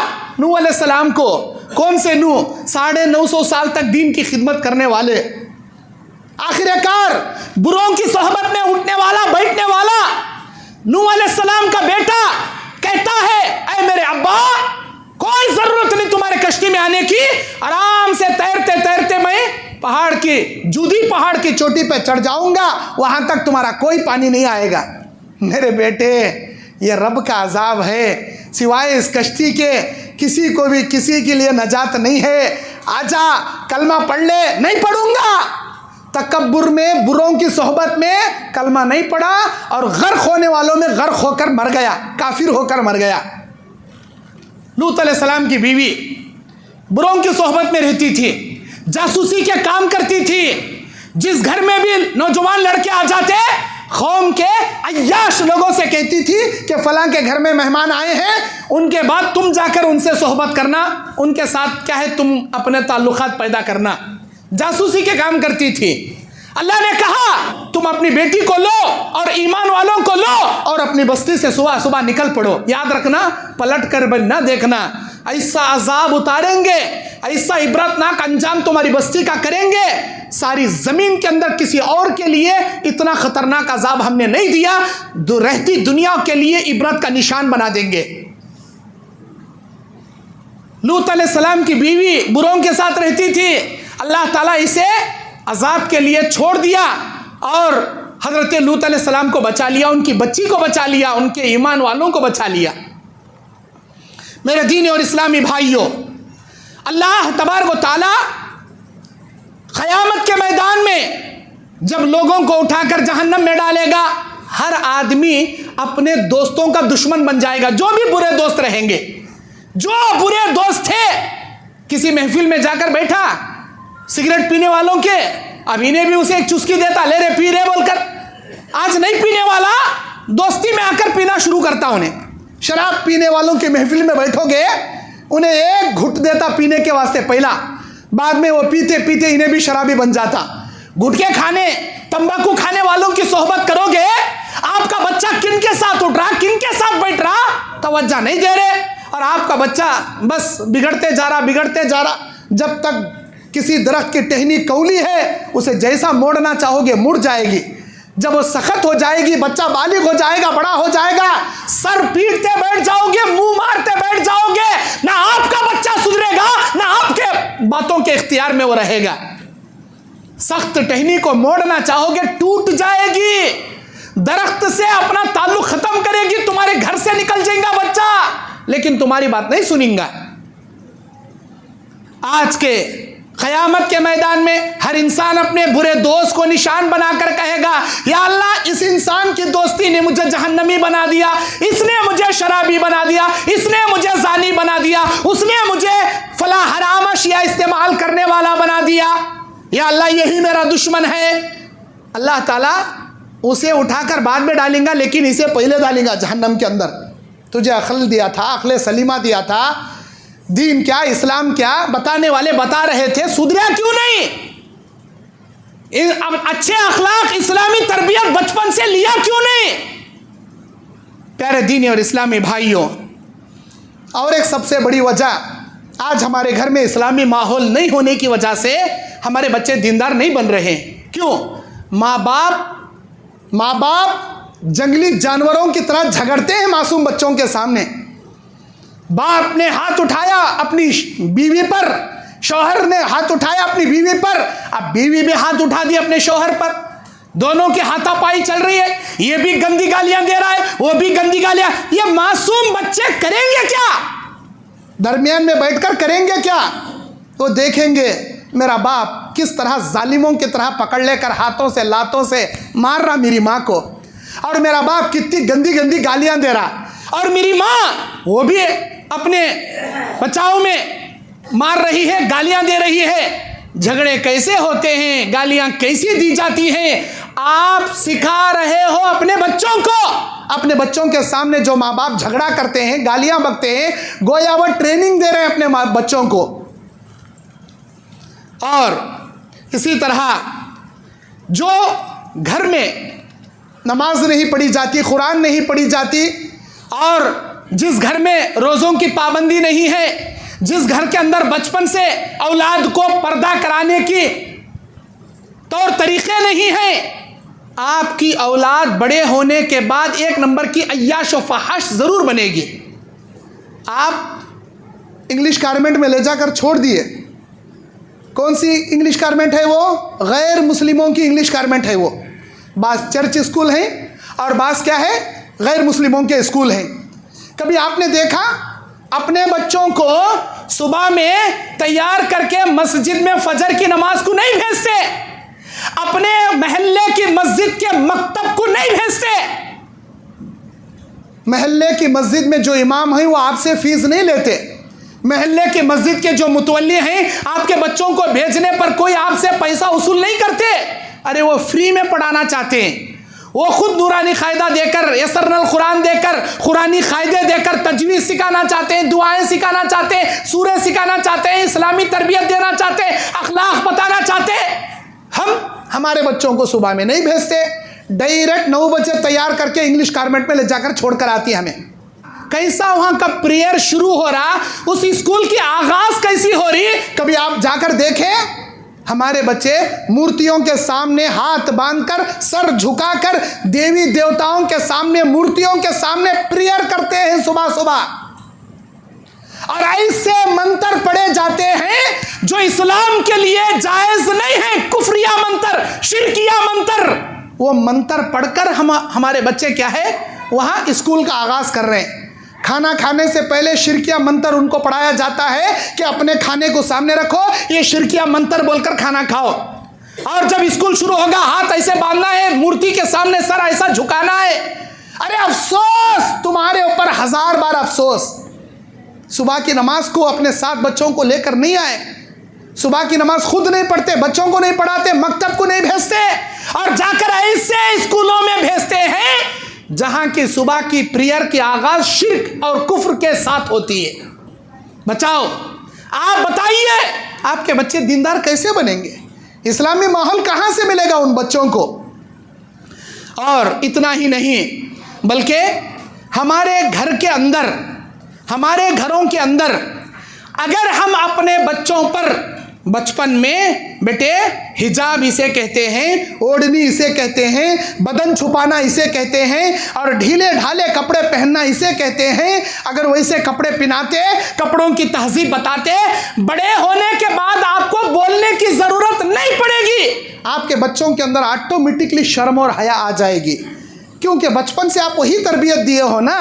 नूह अलैहिस्सलाम को। कौन से नूह? 950 साल तक दीन की खिदमत करने वाले, आखिरकार बुरों की सोहबत में उठने वाला बैठने वाला नूह अलैहिस्सलाम का बेटा कहता है, ऐ मेरे अब्बा कोई जरूरत नहीं तुम्हारे कश्ती में आने की, आराम से तैरते तैरते मैं पहाड़ की जूदी पहाड़ की चोटी पे चढ़ जाऊंगा, वहां तक तुम्हारा कोई पानी नहीं आएगा। मेरे बेटे ये रब का अजाब है, सिवाय इस कश्ती के किसी को भी किसी के लिए नजात नहीं है। आजा कलमा पढ़ ले। नहीं पढ़ूंगा। तकब्बुर में, बुरों की सोहबत में कलमा नहीं पढ़ा और गर्क होने वालों में गर्क होकर मर गया, काफिर होकर मर गया। लूत अलैहिस्सलाम की बीवी बुरों की सोहबत में रहती थी, जासूसी के काम करती थी। जिस घर में भी नौजवान लड़के आ जाते, कौम के अय्याश लोगों से कहती थी कि फलां के घर में मेहमान आए हैं, उनके बाद तुम जाकर उनसे सोहबत करना, उनके साथ क्या है तुम अपने ताल्लुकात पैदा करना। जासूसी के काम करती थी। अल्लाह ने कहा तुम अपनी बेटी को लो और ईमान वालों को लो और अपनी बस्ती से सुबह सुबह निकल पड़ो। याद रखना, पलट कर ना देखना। ऐसा अजाब उतारेंगे, ऐसा इबरतनाक अंजाम तुम्हारी बस्ती का करेंगे, सारी जमीन के अंदर किसी और के लिए इतना खतरनाक अजाब हमने नहीं दिया, रहती दुनिया के लिए इबरत का निशान बना देंगे। लूत अलैहिस्सलाम की बीवी बुरों के साथ रहती थी, अल्लाह ताला इसे अजाब के लिए छोड़ दिया और हजरत लूत अलैहिस्सलाम को बचा लिया, उनकी बच्ची को बचा लिया, उनके ईमान वालों को बचा लिया। मेरे दीनी और इस्लामी भाइयों, अल्लाह तबारक व तआला क़यामत के मैदान में जब लोगों को उठाकर जहन्नम में डालेगा, हर आदमी अपने दोस्तों का दुश्मन बन जाएगा। जो भी बुरे दोस्त रहेंगे, जो बुरे दोस्त थे, किसी महफिल में जाकर बैठा सिगरेट पीने वालों के, अब इन्हें भी उसे एक चुस्की देता, ले रे पी रे बोलकर। आज नहीं पीने वाला दोस्ती में आकर पीना शुरू करता। उन्हें शराब पीने वालों के महफिल में बैठोगे, उन्हें एक घुट देता पीने के वास्ते पहला, बाद में वो पीते पीते इन्हें भी शराबी बन जाता। गुटखे खाने, तंबाकू खाने वालों की सोहबत करोगे, आपका बच्चा किन के साथ उठ रहा, किन के साथ बैठ रहा, तवज्जो नहीं दे रहे, और आपका बच्चा बस बिगड़ते जा रहा, बिगड़ते जा रहा। जब तक किसी दरख्त की टहनी कौली है, उसे जैसा मोड़ना चाहोगे मुड़ जाएगी। जब वो सख्त हो जाएगी, बच्चा बालिग हो जाएगा, बड़ा हो जाएगा, सर पीटते बैठ जाओगे, मुंह मारते बैठ जाओगे, ना आपका बच्चा सुधरेगा, ना आपके बातों के इख्तियार में वो रहेगा। सख्त टहनी को मोड़ना चाहोगे, टूट जाएगी, दरख्त से अपना ताल्लुक खत्म करेगी, तुम्हारे घर से निकल जाएगा बच्चा, लेकिन तुम्हारी बात नहीं सुनेगा। आज के क़यामत के मैदान में हर इंसान अपने बुरे दोस्त को निशान बनाकर कहेगा, या अल्लाह इस इंसान की दोस्ती ने मुझे जहन्नमी बना दिया, इसने मुझे शराबी बना दिया, इसने मुझे जानी बना दिया, उसने मुझे फला हराम अशिया इस्तेमाल करने वाला बना दिया, या अल्लाह यही मेरा दुश्मन है। अल्लाह ताला उसे उठाकर बाद में डालेंगा, लेकिन इसे पहले डालेंगा जहन्नम के अंदर। तुझे अक्ल दिया था, अक्ल सलीमा दिया था, दीन क्या इस्लाम क्या बताने वाले बता रहे थे, सुधरा क्यों नहीं? अब अच्छे अखलाक इस्लामी तरबियत बचपन से लिया क्यों नहीं? प्यारे दीनी और इस्लामी भाइयों, और एक सबसे बड़ी वजह, आज हमारे घर में इस्लामी माहौल नहीं होने की वजह से हमारे बच्चे दीनदार नहीं बन रहे। क्यों? माँ बाप जंगली जानवरों की तरह झगड़ते हैं मासूम बच्चों के सामने। बाप ने हाथ उठाया अपनी बीवी पर, शौहर ने हाथ उठाया अपनी बीवी पर, अब बीवी भी हाथ उठा दी अपने शौहर पर, दोनों की हाथापाई चल रही है, ये भी गंदी गालियां दे रहा है, वो भी गंदी गालियां। ये मासूम बच्चे करेंगे क्या? दरमियान में बैठकर करेंगे क्या? वो देखेंगे मेरा बाप किस तरह जालिमों की तरह पकड़ लेकर हाथों से लातों से मार रहा मेरी माँ को, और मेरा बाप कितनी गंदी गंदी गालियां दे रहा, और मेरी माँ वो भी अपने बचाव में मार रही है, गालियां दे रही है। झगड़े कैसे होते हैं, गालियां कैसी दी जाती हैं, आप सिखा रहे हो अपने बच्चों को। अपने बच्चों के सामने जो माँ बाप झगड़ा करते हैं, गालियां बकते हैं, गोया वो ट्रेनिंग दे रहे हैं अपने बच्चों को। और इसी तरह जो घर में नमाज नहीं पढ़ी जाती, कुरान नहीं पढ़ी जाती, और जिस घर में रोज़ों की पाबंदी नहीं है, जिस घर के अंदर बचपन से औलाद को पर्दा कराने की तौर तरीक़े नहीं हैं, आपकी औलाद बड़े होने के बाद एक नंबर की अय्याश व फहाश ज़रूर बनेगी। आप इंग्लिश गारमेंट में ले जाकर छोड़ दिए, कौन सी इंग्लिश गारमेंट है वो? गैर मुस्लिमों की इंग्लिश गारमेंट है वो। बास चर्च स्कूल हैं और बास क्या है? गैर मुस्लिमों के स्कूल हैं। कभी आपने देखा अपने बच्चों को सुबह में तैयार करके मस्जिद में फजर की नमाज को नहीं भेजते, अपने महल्ले की मस्जिद के मकतब को नहीं भेजते। महल्ले की मस्जिद में जो इमाम हैं वो आपसे फीस नहीं लेते, महल्ले की मस्जिद के जो मुतवल्ली हैं आपके बच्चों को भेजने पर कोई आपसे पैसा वसूल नहीं करते। अरे वो फ्री में पढ़ाना चाहते हैं, वो खुद नूरानी कायदा देकर, यसरनल कुरान देकर, कुरानी कायदे देकर तजवीज़ सिखाना चाहते हैं, दुआएं सिखाना चाहते हैं, सूरह सिखाना चाहते हैं, इस्लामी तरबियत देना चाहते हैं, अखलाक बताना चाहते हैं। हम हमारे बच्चों को सुबह में नहीं भेजते, डायरेक्ट 9 बजे तैयार करके इंग्लिश गारमेंट में ले जाकर छोड़कर आती है हमें। कैसा वहाँ का प्रेयर शुरू हो रहा, उस स्कूल की आगाज़ कैसी हो रही, कभी आप जाकर देखें। हमारे बच्चे मूर्तियों के सामने हाथ बांधकर, सर झुकाकर, देवी देवताओं के सामने, मूर्तियों के सामने प्रेयर करते हैं सुबह सुबह, और ऐसे मंत्र पढ़े जाते हैं जो इस्लाम के लिए जायज नहीं है, कुफरिया मंत्र, शिरकिया मंत्र। वो मंत्र पढ़कर हमारे बच्चे क्या है, वहाँ स्कूल का आगाज़ कर रहे हैं। खाना खाने से पहले शिरकिया मंत्र उनको पढ़ाया जाता है कि अपने खाने को सामने रखो, ये शिरकिया मंत्र बोलकर खाना खाओ, और जब स्कूल शुरू होगा हाथ ऐसे बांधना है, मूर्ति के सामने सर ऐसा झुकाना है। अरे अफसोस, तुम्हारे ऊपर 1000 बार अफसोस। सुबह की नमाज को अपने साथ बच्चों को लेकर नहीं आए, सुबह की नमाज खुद नहीं पढ़ते, बच्चों को नहीं पढ़ाते, मकतब को नहीं भेजते, और जाकर ऐसे स्कूलों में भेजते हैं जहां की सुबह की प्रेयर की आगाज शिर्क और कुफ्र के साथ होती है। बचाओ, आप बताइए आपके बच्चे दीनदार कैसे बनेंगे? इस्लामी माहौल कहां से मिलेगा उन बच्चों को? और इतना ही नहीं, बल्कि हमारे घर के अंदर, हमारे घरों के अंदर अगर हम अपने बच्चों पर बचपन में, बेटे हिजाब इसे कहते हैं, ओढ़नी इसे कहते हैं, बदन छुपाना इसे कहते हैं, और ढीले ढाले कपड़े पहनना इसे कहते हैं, अगर वैसे कपड़े पहनाते, कपड़ों की तहजीब बताते, बड़े होने के बाद आपको बोलने की ज़रूरत नहीं पड़ेगी। आपके बच्चों के अंदर ऑटोमेटिकली शर्म और हया आ जाएगी, क्योंकि बचपन से आप वही तरबियत दिए हो ना।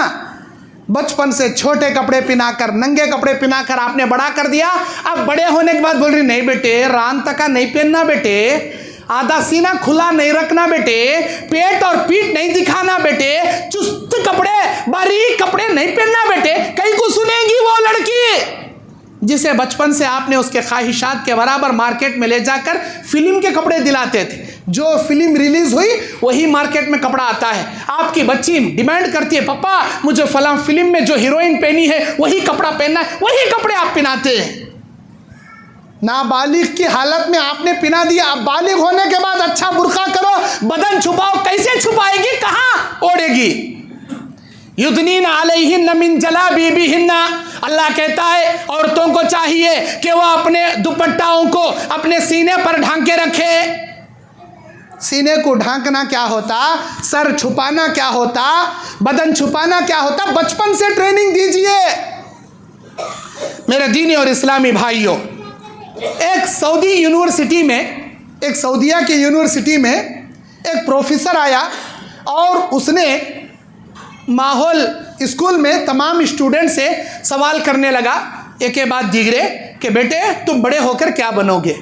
बचपन से छोटे कपड़े पहनाकर, नंगे कपड़े पहनाकर आपने बड़ा कर दिया। अब बड़े होने के बाद बोल रही नहीं बेटे, रान तका नहीं पहनना बेटे, आधा सीना खुला नहीं रखना बेटे, पेट और पीठ नहीं दिखाना बेटे, चुस्त कपड़े, बारीक कपड़े नहीं पहनना बेटे। कहीं को सुनेगी वो लड़की जिसे बचपन से आपने उसके ख्वाहिशात के बराबर मार्केट में ले जाकर फिल्म के कपड़े दिलाते थे। जो फिल्म रिलीज हुई वही मार्केट में कपड़ा आता है। आपकी बच्ची डिमांड करती है पापा मुझे फलां फिल्म में जो हीरोइन पहनी है वही कपड़ा पहनना है, वही कपड़े आप पहनाते हैं। नाबालिग की हालत में आपने पहना दिया। अब बालिग होने के बाद अच्छा बुर्का करो, बदन छुपाओ, कैसे छुपाएगी, कहाँ ओढ़ेगी? युद्नीन अलैहिन्न मिन जलाबीबिहिन्ना, अल्लाह कहता है औरतों को चाहिए कि वह अपने दुपट्टाओं को अपने सीने पर ढांके रखे। सीने को ढांकना क्या होता, सर छुपाना क्या होता, बदन छुपाना क्या होता, बचपन से ट्रेनिंग दीजिए। मेरे दीनी और इस्लामी भाइयों, एक सऊदी यूनिवर्सिटी में, एक सऊदिया की यूनिवर्सिटी में एक प्रोफेसर आया और उसने माहौल स्कूल में तमाम स्टूडेंट से सवाल करने लगा एक के बाद दीगरे कि बेटे तुम बड़े होकर क्या बनोगे।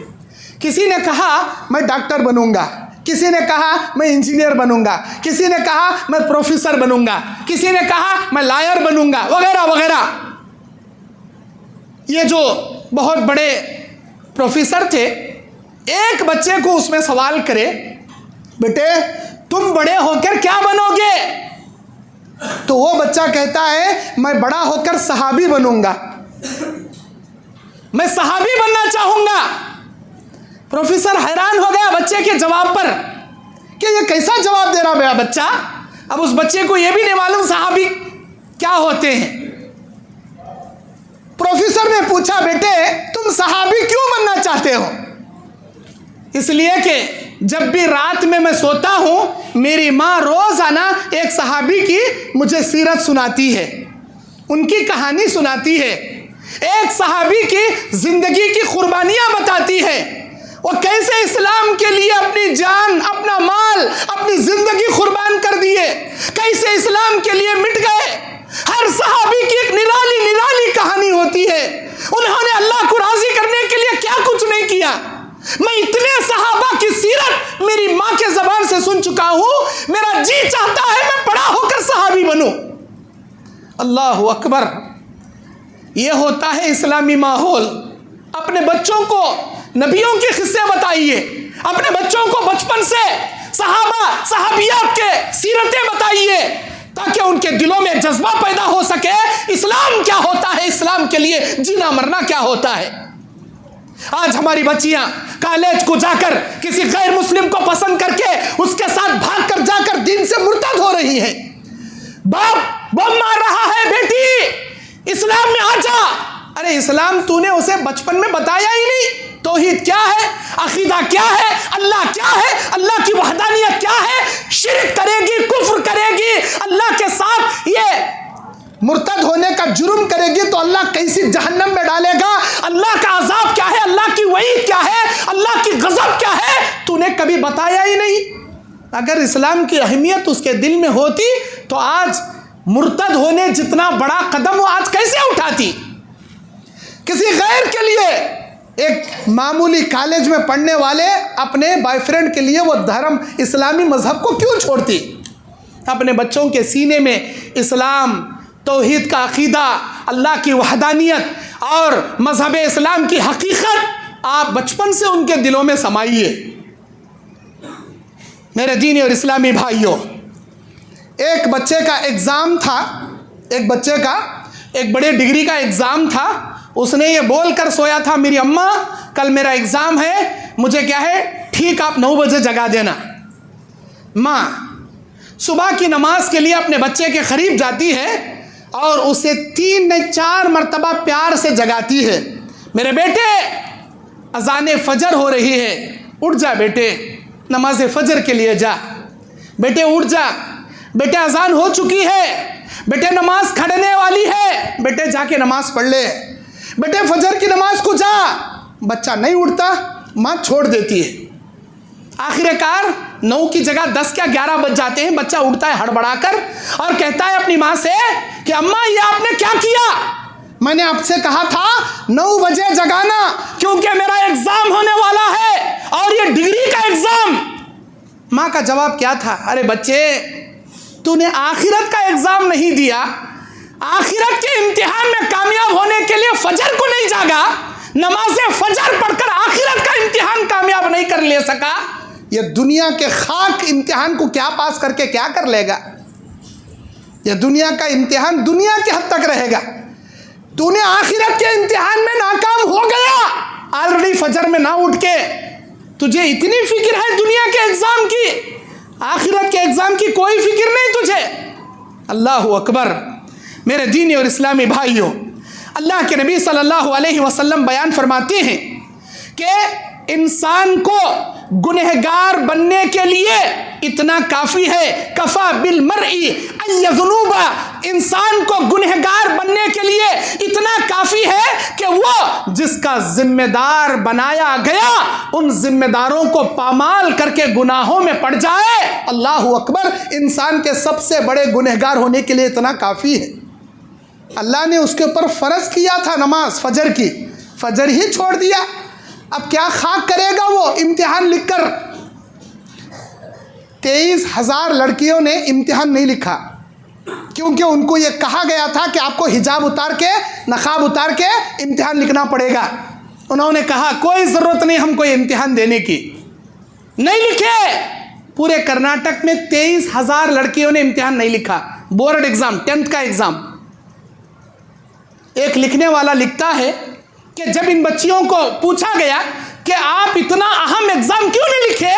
किसी ने कहा मैं डॉक्टर बनूंगा, किसी ने कहा मैं इंजीनियर बनूंगा, किसी ने कहा मैं प्रोफेसर बनूंगा, किसी ने कहा मैं लॉयर बनूंगा, वगैरह वगैरह। ये जो बहुत बड़े प्रोफेसर थे, एक बच्चे को उसमें सवाल करे बेटे तुम बड़े होकर क्या बनोगे, तो वो बच्चा कहता है मैं बड़ा होकर सहाबी बनूंगा, मैं सहाबी बनना चाहूंगा। प्रोफेसर हैरान हो गया बच्चे के जवाब पर कि ये कैसा जवाब दे रहा मेरा बच्चा। अब उस बच्चे को ये भी नहीं मालूम सहाबी क्या होते हैं। प्रोफेसर ने पूछा बेटे तुम सहाबी क्यों बनना चाहते हो? इसलिए कि जब भी रात में मैं सोता हूँ मेरी माँ रोज़ाना एक सहाबी की मुझे सीरत सुनाती है, उनकी कहानी सुनाती है, एक सहाबी की ज़िंदगी की कुर्बानियाँ बताती है, वो कैसे इस्लाम के लिए अपनी जान, अपना माल, अपनी ज़िंदगी कुर्बान कर दिए, कैसे इस्लाम के लिए मिट गए। हर सहाबी की एक निराली निराली कहानी होती है। उन्होंने अल्लाह को राज़ी करने के लिए क्या कुछ नहीं किया। मैं इतने सहाबा की सीरत मेरी माँ के ज़बान से सुन चुका हूँ, मेरा जी चाहता है मैं बड़ा होकर सहाबी बनूं। अल्लाहु अकबर। यह होता है इस्लामी माहौल। अपने बच्चों को नबियों के किस्से बताइए, अपने बच्चों को बचपन से सहाबा सहाबियात के सीरतें बताइए ताकि उनके दिलों में जज्बा पैदा हो सके इस्लाम क्या होता है, इस्लाम के लिए जीना मरना क्या होता है। आज हमारी बच्चियां कॉलेज को जाकर किसी गैर मुस्लिम को पसंद करके उसके साथ भागकर जाकर दीन से मुर्तद हो रही हैं। बाप बम मार रहा है बेटी इस्लाम में आ जा। अरे इस्लाम तूने उसे बचपन में बताया ही नहीं। तौहीद क्या है, अकीदा क्या है, अल्लाह क्या है, अल्लाह की वहदानियत क्या है। शिर्क करेगी, कुफ्र करेगी, अल्लाह के साथ ये मुर्तद होने का जुर्म करेगी तो अल्लाह कैसी जहन्नम में डालेगा। अल्लाह का अजाब क्या है, अल्लाह की वईद क्या है, अल्लाह की गजब क्या है, तूने कभी बताया ही नहीं। अगर इस्लाम की अहमियत उसके दिल में होती तो आज मुर्तद होने जितना बड़ा कदम वो आज कैसे उठाती। किसी गैर के लिए, एक मामूली कॉलेज में पढ़ने वाले अपने बॉयफ्रेंड के लिए वो धर्म इस्लामी मजहब को क्यों छोड़ती। अपने बच्चों के सीने में इस्लाम, तौहीद का अकीदा, अल्लाह की वहदानियत और मजहब इस्लाम की हकीकत आप बचपन से उनके दिलों में समाइए। मेरे दीनी और इस्लामी भाइयों, एक बच्चे का एग्ज़ाम था, एक बच्चे का एक बड़े डिग्री का एग्ज़ाम था। उसने ये बोल कर सोया था मेरी अम्मा कल मेरा एग्ज़ाम है, मुझे क्या है ठीक आप 9 बजे जगा देना। माँ सुबह की नमाज के लिए अपने बच्चे के करीब जाती है और उसे 3 नहीं 4 मरतबा प्यार से जगाती है। मेरे बेटे अज़ान फ़जर हो रही है, उठ जा बेटे, नमाज फ़जर के लिए जा। बेटे उठ जा, बेटे अज़ान हो चुकी है, बेटे नमाज खड़ने वाली है, बेटे जाके नमाज पढ़ ले, बेटे फजर की नमाज को जा। बच्चा नहीं उठता, माँ छोड़ देती है। आखिरकार
9 की जगह 10 क्या 11 बज जाते हैं, बच्चा उठता है हड़बड़ाकर और कहता है अपनी माँ से कि अम्मा ये आपने क्या किया?
मैंने आपसे कहा था 9 बजे जगाना,
क्योंकि मेरा एग्जाम होने वाला है और ये डिग्री का एग्जाम। माँ का जवाब क्या था? अरे बच्चे, तूने आखिरत का एग्जाम नहीं दिया, आखिरत के इम्तिहान में कामयाब होने के लिए फजर को नहीं जागा, नमाज़े फजर पढ़कर आखिरत का इम्तिहान कामयाब नहीं कर ले सका।
ये दुनिया के खाक इम्तिहान को क्या पास करके क्या कर लेगा? ये दुनिया का इम्तिहान दुनिया के हद तक रहेगा। तूने आखिरत के इम्तिहान में नाकाम हो गया, ऑलरेडी फजर में ना उठ के तुझे इतनी फिक्र है दुनिया के एग्जाम की, आखिरत के एग्जाम की कोई फिक्र नहीं तुझे। अल्लाह अकबर। मेरे दीनी और इस्लामी भाइयों, अल्लाह के नबी सल्लल्लाहु अलैहि वसल्लम बयान फरमाते हैं कि इंसान को गुनहगार बनने के लिए इतना काफ़ी है, कफ़ा बिल मरई अयज़ुनूबा, इंसान को गुनहगार बनने के लिए इतना काफ़ी है कि वो जिसका जिम्मेदार बनाया गया उन जिम्मेदारों को पामाल करके गुनाहों में पड़ जाए। अल्लाह अकबर। इंसान के सबसे बड़े गुनहगार होने के लिए इतना काफ़ी है। अल्लाह ने उसके ऊपर फ़र्ज किया था नमाज फजर की, फजर ही छोड़ दिया। अब क्या खाक करेगा वो इम्तिहान लिखकर? 23,000 लड़कियों ने इम्तिहान नहीं लिखा, क्योंकि उनको ये कहा गया था कि आपको हिजाब उतार के, नकाब उतार के इम्तिहान लिखना पड़ेगा। उन्होंने कहा कोई ज़रूरत नहीं हमको ये इम्तिहान देने की, नहीं लिखे। पूरे कर्नाटक में 23,000 लड़कियों ने इम्तिहान नहीं लिखा, बोर्ड एग्ज़ाम, 10th का एग्ज़ाम। एक लिखने वाला लिखता है कि जब इन बच्चियों को पूछा गया कि आप इतना अहम एग्ज़ाम क्यों नहीं लिखे,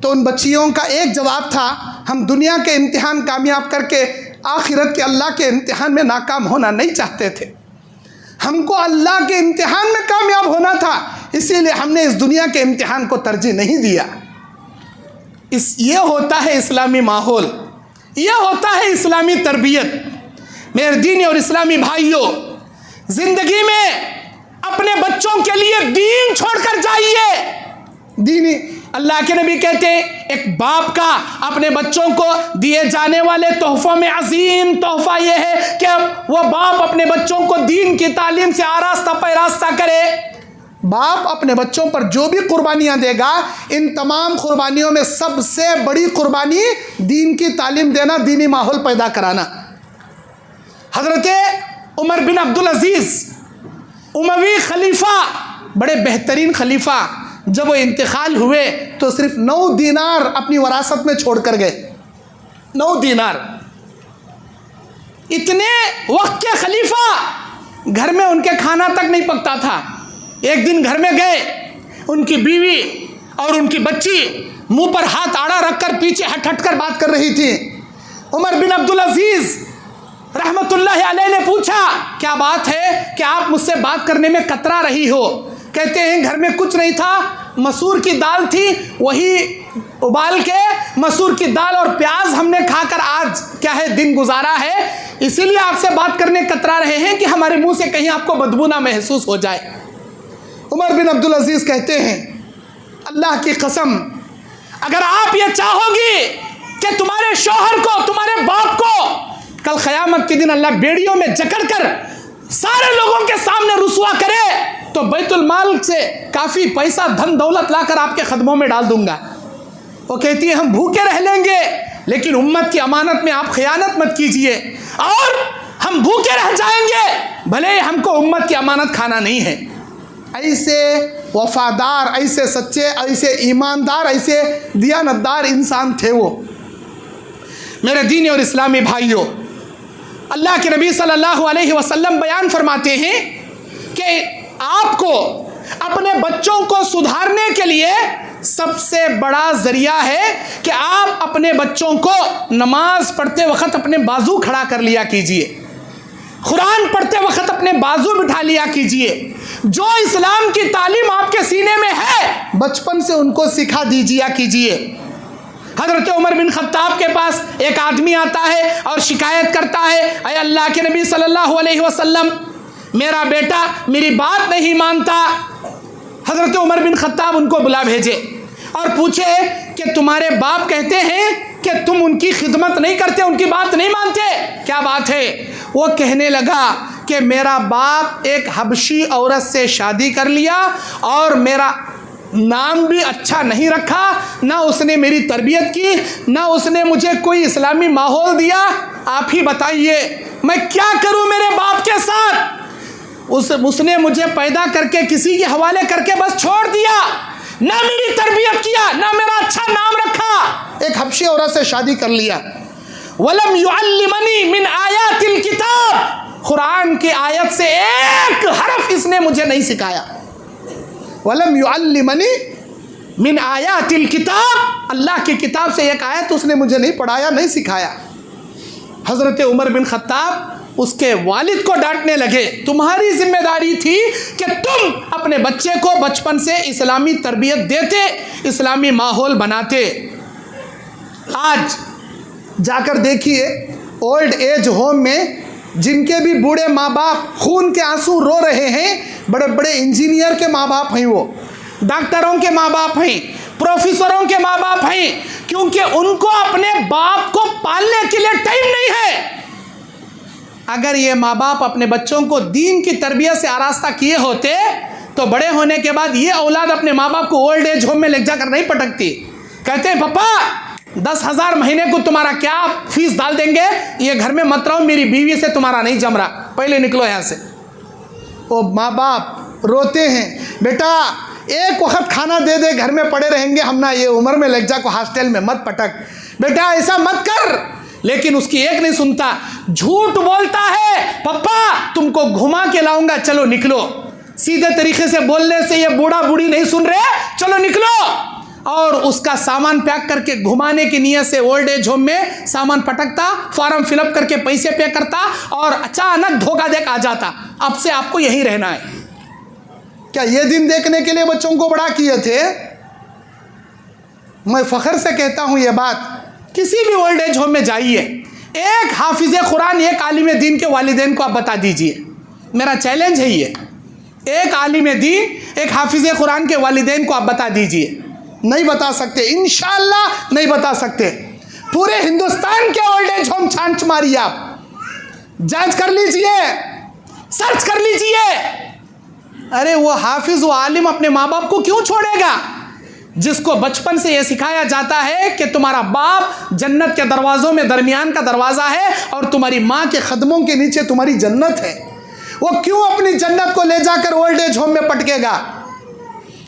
तो उन बच्चियों का एक जवाब था, हम दुनिया के इम्तिहान कामयाब करके आखिरत के अल्लाह के इम्तिहान में नाकाम होना नहीं चाहते थे। हमको अल्लाह के इम्तिहान में कामयाब होना था, इसीलिए हमने इस दुनिया के इम्तिहान को तरजीह नहीं दिया। ये होता है इस्लामी माहौल, ये होता है इस्लामी तरबियत। मेरे दीनी और इस्लामी भाइयों, ज़िंदगी में अपने बच्चों के लिए दीन छोड़कर जाइए। दीनी
अल्लाह के नबी कहते हैं एक बाप का अपने बच्चों को दिए जाने वाले तोहफ़ों में अजीम तोहफ़ा यह है कि वह बाप अपने बच्चों को दीन की तालीम से आरास्ता पैरास्ता करे।
बाप अपने बच्चों पर जो भी कुर्बानियाँ देगा, इन तमाम कुर्बानियों में सबसे बड़ी कुर्बानी दीन की तालीम देना, दीनी माहौल पैदा कराना। हज़रत उमर बिन अब्दुल अजीज़ उमवी खलीफा, बड़े बेहतरीन खलीफा, जब वो इंतकाल हुए तो सिर्फ 9 दीनार अपनी वरासत में छोड़ कर गए। 9 दीनार। इतने वक्त के खलीफा, घर में उनके खाना तक नहीं पकता था। एक दिन घर में गए, उनकी बीवी और उनकी बच्ची मुंह पर हाथ आड़ा रखकर पीछे हट हट कर बात कर रही थी। उमर बिन अब्दुल अजीज़ रहमतुल्लाह अलैह ने पूछा क्या बात है कि आप मुझसे बात करने में कतरा रही हो? कहते हैं घर में कुछ नहीं था, मसूर की दाल थी, वही उबाल के मसूर की दाल और प्याज हमने खाकर आज क्या है दिन गुजारा है, इसीलिए आपसे बात करने कतरा रहे हैं कि हमारे मुंह से कहीं आपको बदबू ना महसूस हो जाए। उमर बिन अब्दुल अजीज़ कहते हैं अल्लाह की कसम, अगर आप ये चाहोगी कि तुम्हारे शौहर को, तुम्हारे बाप को कल क़यामत के दिन अल्लाह बेड़ियों में जकड़ कर सारे लोगों के सामने रुसवा करे, तो बैतुल माल से काफ़ी पैसा धन दौलत लाकर आपके कदमों में डाल दूंगा। वो कहती है हम भूखे रह लेंगे, लेकिन उम्मत की अमानत में आप खयानत मत कीजिए, और हम भूखे रह जाएंगे भले ही हमको उम्मत की अमानत खाना नहीं है। ऐसे वफादार, ऐसे सच्चे, ऐसे ईमानदार, ऐसे दियानतदार इंसान थे वो।
मेरे दीनी और इस्लामी भाइयों, अल्लाह के नबी सल्लल्लाहु अलैहि वसल्लम बयान फरमाते हैं कि आपको अपने बच्चों को सुधारने के लिए सबसे बड़ा ज़रिया है कि आप अपने बच्चों को नमाज पढ़ते वक्त अपने बाजू खड़ा कर लिया कीजिए, कुरान पढ़ते वक्त अपने बाजू बिठा लिया कीजिए। जो इस्लाम की तालीम आपके सीने में है
बचपन से उनको सिखा दीजिए कीजिए।
हज़रत उमर बिन खत्ताब के पास एक आदमी आता है और शिकायत करता है, अय अल्लाह के नबी सल्लल्लाहु अलैहि वसल्लम, मेरा बेटा मेरी बात नहीं मानता। हज़रत उमर बिन खत्ताब उनको बुला भेजे, और पूछे कि तुम्हारे बाप कहते हैं कि तुम उनकी खिदमत नहीं करते, उनकी बात नहीं मानते, क्या बात है? वो कहने लगा कि मेरा बाप एक हबशी औरत से शादी कर लिया और मेरा नाम भी अच्छा नहीं रखा, ना उसने मेरी तरबियत की, ना उसने मुझे कोई इस्लामी माहौल दिया। आप ही बताइए मैं क्या करूं मेरे बाप के साथ? उसने मुझे पैदा करके किसी के हवाले करके बस छोड़ दिया, ना मेरी तरबियत किया, ना मेरा अच्छा नाम रखा, एक हबशी औरत से शादी कर लिया। वलम युअल्लिमनी मिन आयातिल किताब, कुरान की आयत से एक हरफ इसने मुझे नहीं सिखाया। वलम युअल्लिमनी मिन आयातिल किताब, अल्लाह की किताब से एक आयत उसने मुझे नहीं पढ़ाया, नहीं सिखाया। हज़रत उमर बिन खत्ताब उसके वालिद को डांटने लगे, तुम्हारी जिम्मेदारी थी कि तुम अपने बच्चे को बचपन से इस्लामी तरबियत देते, इस्लामी माहौल बनाते। आज जाकर देखिए ओल्ड एज होम में जिनके भी बूढ़े माँ बाप खून के आंसू रो रहे हैं, बड़े बड़े इंजीनियर के माँ बाप हैं, वो डॉक्टरों के माँ बाप हैं, प्रोफेसरों के माँ बाप हैं, क्योंकि उनको अपने बाप को पालने के लिए टाइम नहीं है। अगर ये माँ बाप अपने बच्चों को दीन की तरबियत से आरास्ता किए होते तो बड़े होने के बाद ये औलाद अपने माँ बाप को ओल्ड एज होम में ले जाकर नहीं पटकती। कहते हैं पापा 10,000 महीने को तुम्हारा क्या फीस डाल देंगे, ये घर में मत रहो, मेरी बीवी से तुम्हारा नहीं जम रहा, पहले निकलो यहाँ से। वो माँ बाप रोते हैं, बेटा एक वक्त खाना दे दे, घर में पड़े रहेंगे हम ना, ये उम्र में लग जा को हॉस्टल में मत पटक, बेटा ऐसा मत कर। लेकिन उसकी एक नहीं सुनता, झूठ बोलता है, पापा तुमको घुमा के लाऊंगा, चलो निकलो। सीधे तरीके से बोलने से ये बूढ़ा बूढ़ी नहीं सुन रहे, चलो निकलो। और उसका सामान पैक करके घुमाने की नियत से ओल्ड एज होम में सामान पटकता, फॉर्म फिलअप करके पैसे पे करता और अचानक धोखा देकर आ जाता, अब से आपको यहीं रहना है। क्या ये दिन देखने के लिए बच्चों को बड़ा किए थे? मैं फख्र से कहता हूं ये बात, किसी भी ओल्ड एज होम में जाइए, एक हाफिज कुरान, एक आलिम दीन के वालिदैन को आप बता दीजिए, मेरा चैलेंज है ये, एक आलिम दीन, एक हाफिज कुरान के वालिदैन को आप बता दीजिए। नहीं बता सकते, इंशाअल्लाह नहीं बता सकते। पूरे हिंदुस्तान के ओल्ड एज होम छांच मारिए, आप जांच कर लीजिए, सर्च कर लीजिए। अरे वो हाफिज, वो आलिम अपने माँ बाप को क्यों छोड़ेगा? जिसको बचपन से यह सिखाया जाता है कि तुम्हारा बाप जन्नत के दरवाज़ों में दरमियान का दरवाज़ा है और तुम्हारी माँ के कदमों के नीचे तुम्हारी जन्नत है, वो क्यों अपनी जन्नत को ले जाकर ओल्ड एज होम में पटकेगा?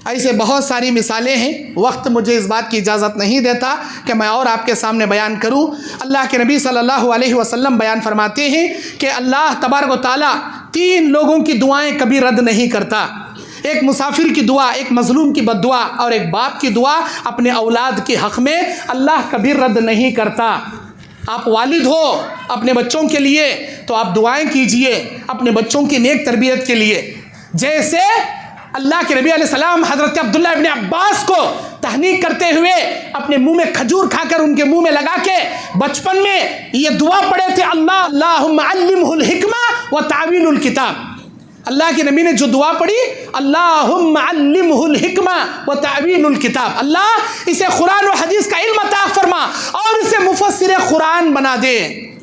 ऐसे बहुत सारी मिसालें हैं, वक्त मुझे इस बात की इजाज़त नहीं देता कि मैं और आपके सामने बयान करूं। अल्लाह के नबी सल्लल्लाहु अलैहि वसल्लम बयान फरमाते हैं कि अल्लाह तबारक व तआला 3 लोगों की दुआएं कभी रद्द नहीं करता। एक मुसाफिर की दुआ, एक मजलूम की बद्दुआ और एक बाप की दुआ अपने औलाद के हक़ में अल्लाह कभी रद्द नहीं करता। आप वालिद हो अपने बच्चों के लिए तो आप दुआएं कीजिए अपने बच्चों की नेक तरबियत के लिए। जैसे अल्लाह के नबी अलैहिस्सलाम हज़रत अब्दुल्लाह इब्न अब्बास को तहनीक करते हुए अपने मुंह में खजूर खाकर उनके मुंह में लगा के बचपन में ये दुआ पढ़े थे, अल्लाहुम्मा अल्लिमहुल हिकमा व तावीलुल किताब। अल्लाह के नबी ने जो दुआ पढ़ी, अल्लाहुम्मा अल्लिमहुल हिकमा व तावीलुल किताब, अल्लाह इसे कुरान और हदीस का इल्म अता फरमा और इसे मुफस्सिर कुरान बना दे।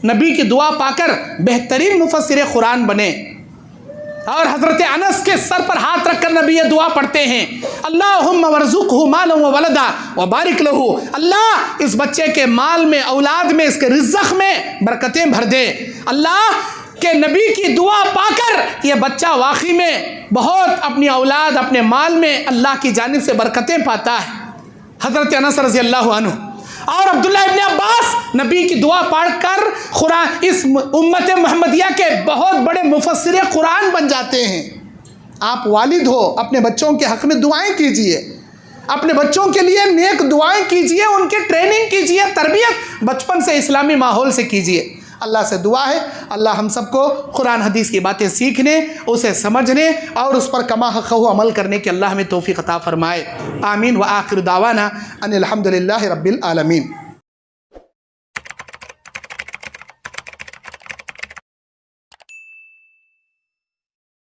नबी की दुआ पाकर बेहतरीन मुफस्सिर कुरान बने। और हज़रत अनस के सर पर हाथ रखकर नबी ये दुआ पढ़ते हैं, अल्लाहुम्मा वरज़ुक़हु मालन व वलदा व बारिक लहू, अल्लाह इस बच्चे के माल में, औलाद में, इसके रिज़्क़ में बरकतें भर दे। अल्लाह के नबी की दुआ पाकर ये बच्चा वाकई में बहुत अपनी औलाद, अपने माल में अल्लाह की जानिब से बरकतें पाता है। हज़रत अनस रज़ी अल्लाहु अन्हु और अब्दुल्लाह इब्न अब्बास नबी की दुआ पढ़कर कुरान, इस उम्मत मोहम्मदिया के बहुत बड़े मुफस्सिर कुरान बन जाते हैं। आप वालिद हो, अपने बच्चों के हक़ में दुआएं कीजिए, अपने बच्चों के लिए नेक दुआएं कीजिए, उनकी ट्रेनिंग कीजिए, तरबियत बचपन से इस्लामी माहौल से कीजिए। अल्लाह से दुआ है अल्लाह हम सबको कुरान हदीस की बातें सीखने, उसे समझने और उस पर कमा हक़हु अमल करने की अल्लाह हमें तौफ़ीक़ अता फ़रमाए। आमीन व आखिर दावाना अनिल हम्दुलिल्लाहि रब्बिल आलमीन।